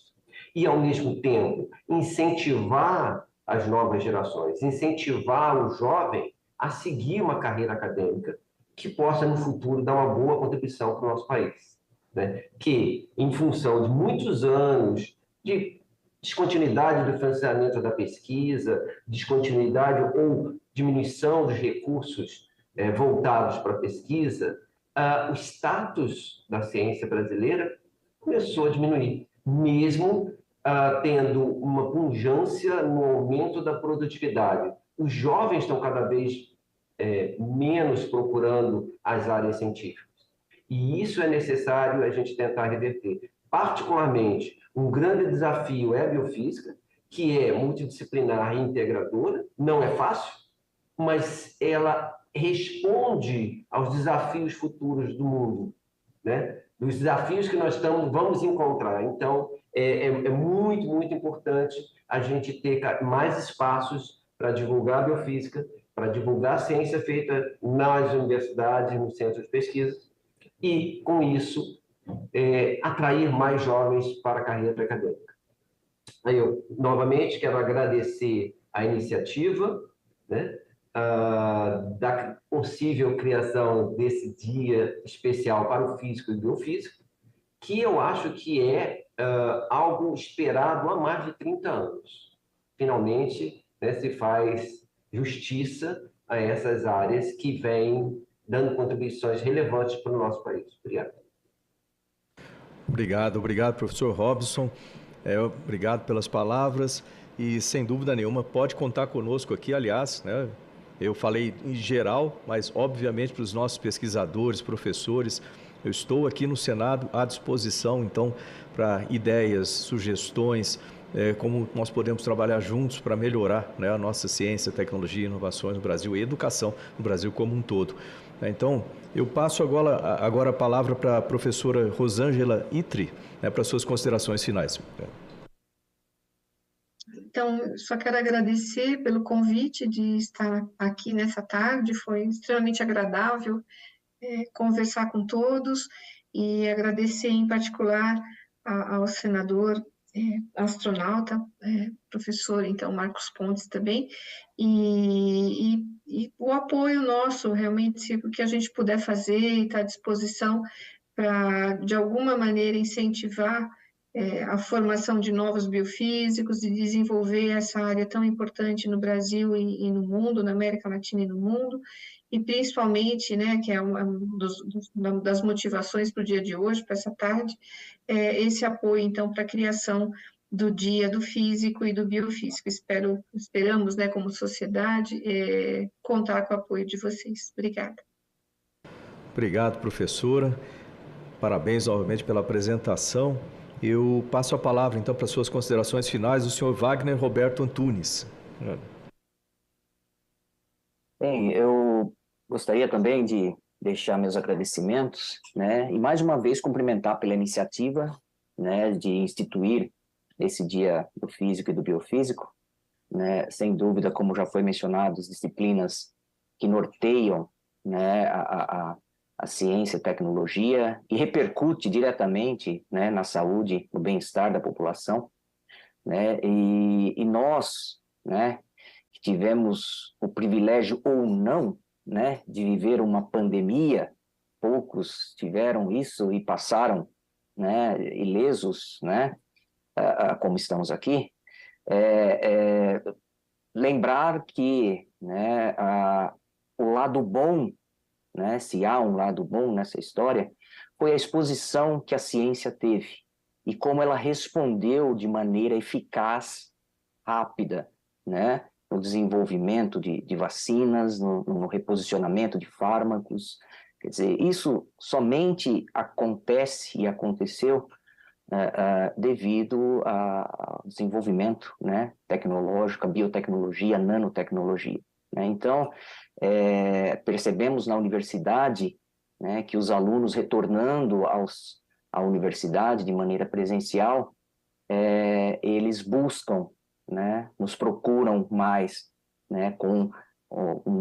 E, ao mesmo tempo, incentivar as novas gerações, incentivar o jovem a seguir uma carreira acadêmica que possa, no futuro, dar uma boa contribuição para o nosso país, né? Que, em função de muitos anos de descontinuidade do financiamento da pesquisa, descontinuidade ou diminuição dos recursos voltados para a pesquisa, o status da ciência brasileira começou a diminuir, mesmo tendo uma pujança no aumento da produtividade. Os jovens estão cada vez menos procurando as áreas científicas. E isso é necessário a gente tentar reverter. Particularmente, um grande desafio é a biofísica, que é multidisciplinar e integradora. Não é fácil, mas ela responde aos desafios futuros do mundo, né? Dos desafios que nós vamos encontrar. Então, é muito, muito importante a gente ter mais espaços para divulgar a biofísica, para divulgar a ciência feita nas universidades, nos centros de pesquisa, e, com isso, atrair mais jovens para a carreira acadêmica. Aí eu, novamente, quero agradecer a iniciativa, né, da possível criação desse dia especial para o físico e biofísico, que eu acho que é algo esperado há mais de 30 anos. Finalmente, né, se faz justiça a essas áreas que vêm dando contribuições relevantes para o nosso país. Obrigado. Obrigado, professor Robson. Obrigado pelas palavras e, sem dúvida nenhuma, pode contar conosco aqui. Aliás, né, eu falei em geral, mas, obviamente, para os nossos pesquisadores, professores, eu estou aqui no Senado à disposição, então, para ideias, sugestões, como nós podemos trabalhar juntos para melhorar, né, a nossa ciência, tecnologia, inovações no Brasil e educação no Brasil como um todo. Então, eu passo agora a palavra para a professora Rosângela Itri, né, para suas considerações finais. Então, só quero agradecer pelo convite de estar aqui nessa tarde, foi extremamente agradável conversar com todos e agradecer em particular ao senador astronauta, professor, então, Marcos Pontes também, e o apoio nosso, realmente, o que a gente puder fazer e está à disposição para, de alguma maneira, incentivar a formação de novos biofísicos e desenvolver essa área tão importante no Brasil e no mundo, na América Latina e no mundo, e principalmente, né, que é das motivações para o dia de hoje, para essa tarde, esse apoio, então, para a criação do Dia do Físico e do Biofísico. Esperamos, né, como sociedade, contar com o apoio de vocês. Obrigada. Obrigado, professora. Parabéns novamente pela apresentação. Eu passo a palavra, então, para suas considerações finais, do senhor Wagner Roberto Antunes. Bem, eu gostaria também de deixar meus agradecimentos, né, e mais uma vez cumprimentar pela iniciativa, né, de instituir esse Dia do Físico e do Biofísico, né, sem dúvida, como já foi mencionado, as disciplinas que norteiam, né, a ciência e tecnologia e repercute diretamente, né, na saúde, no bem-estar da população, né, e nós, né, que tivemos o privilégio ou não, né, de viver uma pandemia, poucos tiveram isso e passaram, né, ilesos, né, como estamos aqui, lembrar que, né, o lado bom, né, se há um lado bom nessa história, foi a exposição que a ciência teve e como ela respondeu de maneira eficaz, rápida, né, no desenvolvimento de vacinas, no reposicionamento de fármacos. Quer dizer, isso somente acontece e aconteceu devido ao desenvolvimento, né, tecnológico, a biotecnologia, a nanotecnologia, né? Então, percebemos na universidade, né, que os alunos retornando à universidade de maneira presencial, eles buscam, né, nos procuram mais, né, com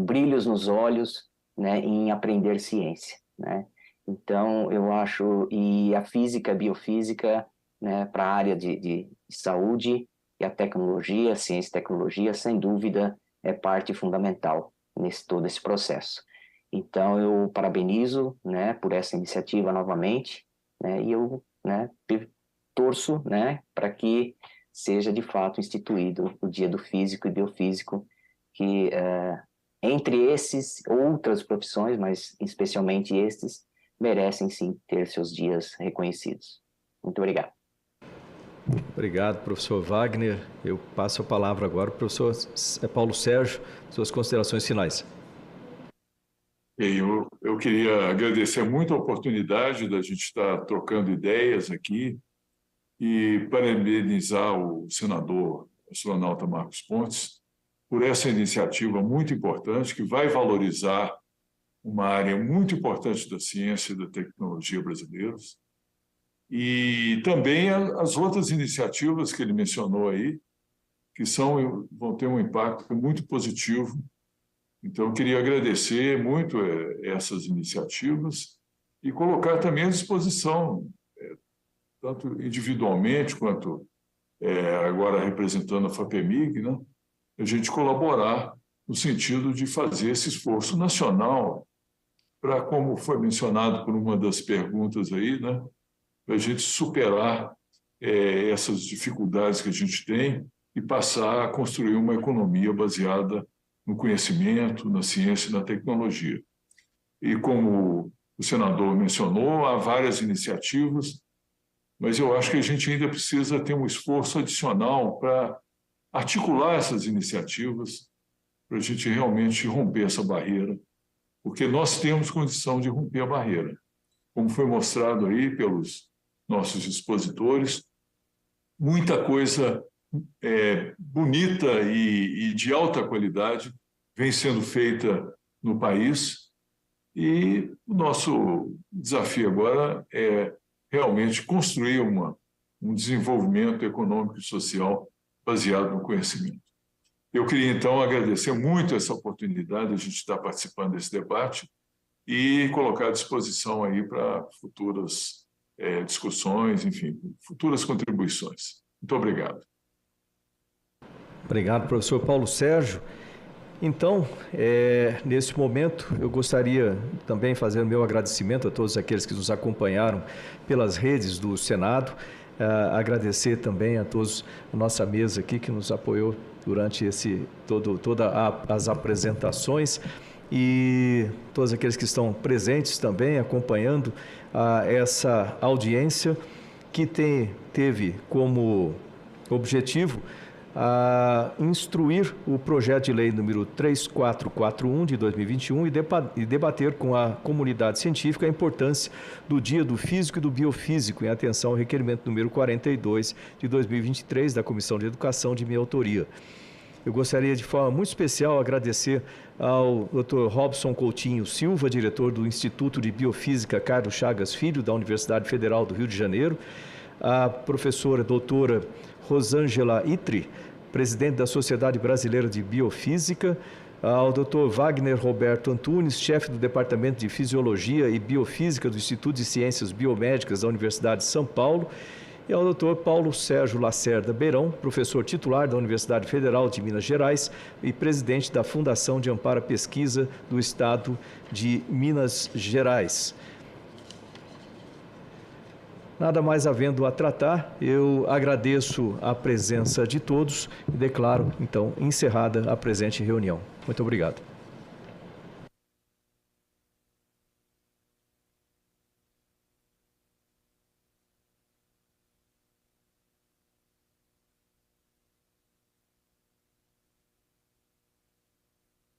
brilhos nos olhos, né, em aprender ciência, né? Então, eu acho, e a física, a biofísica, né, para a área de saúde e a tecnologia, a ciência e tecnologia, sem dúvida, é parte fundamental todo esse processo. Então, eu parabenizo, né, por essa iniciativa novamente, né, e eu, né, torço, né, para que seja de fato instituído o Dia do Físico e Biofísico, que entre esses, outras profissões, mas especialmente estes, merecem sim ter seus dias reconhecidos. Muito obrigado. Obrigado, professor Wagner. Eu passo a palavra agora para o professor Paulo Sérgio, suas considerações finais. Eu queria agradecer muito a oportunidade da gente estar trocando ideias aqui e parabenizar o senador astronauta Marcos Pontes por essa iniciativa muito importante que vai valorizar uma área muito importante da ciência e da tecnologia brasileiras, e também as outras iniciativas que ele mencionou aí, que vão ter um impacto muito positivo. Então, eu queria agradecer muito essas iniciativas e colocar também à disposição, tanto individualmente quanto agora representando a FAPEMIG, né, a gente colaborar no sentido de fazer esse esforço nacional para, como foi mencionado por uma das perguntas aí, né, para a gente superar essas dificuldades que a gente tem e passar a construir uma economia baseada no conhecimento, na ciência e na tecnologia. E como o senador mencionou, há várias iniciativas, mas eu acho que a gente ainda precisa ter um esforço adicional para articular essas iniciativas, para a gente realmente romper essa barreira, porque nós temos condição de romper a barreira. Como foi mostrado aí pelos nossos expositores, muita coisa bonita e de alta qualidade vem sendo feita no país, e o nosso desafio agora é realmente construir um desenvolvimento econômico e social baseado no conhecimento. Eu queria, então, agradecer muito essa oportunidade de a gente estar participando desse debate e colocar à disposição aí para futuras discussões, enfim, futuras contribuições. Muito obrigado. Obrigado, professor Paulo Sérgio. Então, nesse momento, eu gostaria também de fazer o meu agradecimento a todos aqueles que nos acompanharam pelas redes do Senado, agradecer também a todos a nossa mesa aqui que nos apoiou durante todas as apresentações, e todos aqueles que estão presentes também acompanhando essa audiência que teve como objetivo instruir o projeto de lei número 3441 de 2021 e debater com a comunidade científica a importância do Dia do Físico e do Biofísico, em atenção ao requerimento número 42 de 2023 da Comissão de Educação de minha autoria. Eu gostaria de forma muito especial agradecer ao Dr. Robson Coutinho Silva, diretor do Instituto de Biofísica Carlos Chagas Filho, da Universidade Federal do Rio de Janeiro, a professora doutora Rosângela Itri, presidente da Sociedade Brasileira de Biofísica, ao Dr. Wagner Roberto Antunes, chefe do Departamento de Fisiologia e Biofísica do Instituto de Ciências Biomédicas da Universidade de São Paulo, e ao Dr. Paulo Sérgio Lacerda Beirão, professor titular da Universidade Federal de Minas Gerais e presidente da Fundação de Amparo à Pesquisa do Estado de Minas Gerais. Nada mais havendo a tratar, eu agradeço a presença de todos e declaro, então, encerrada a presente reunião. Muito obrigado.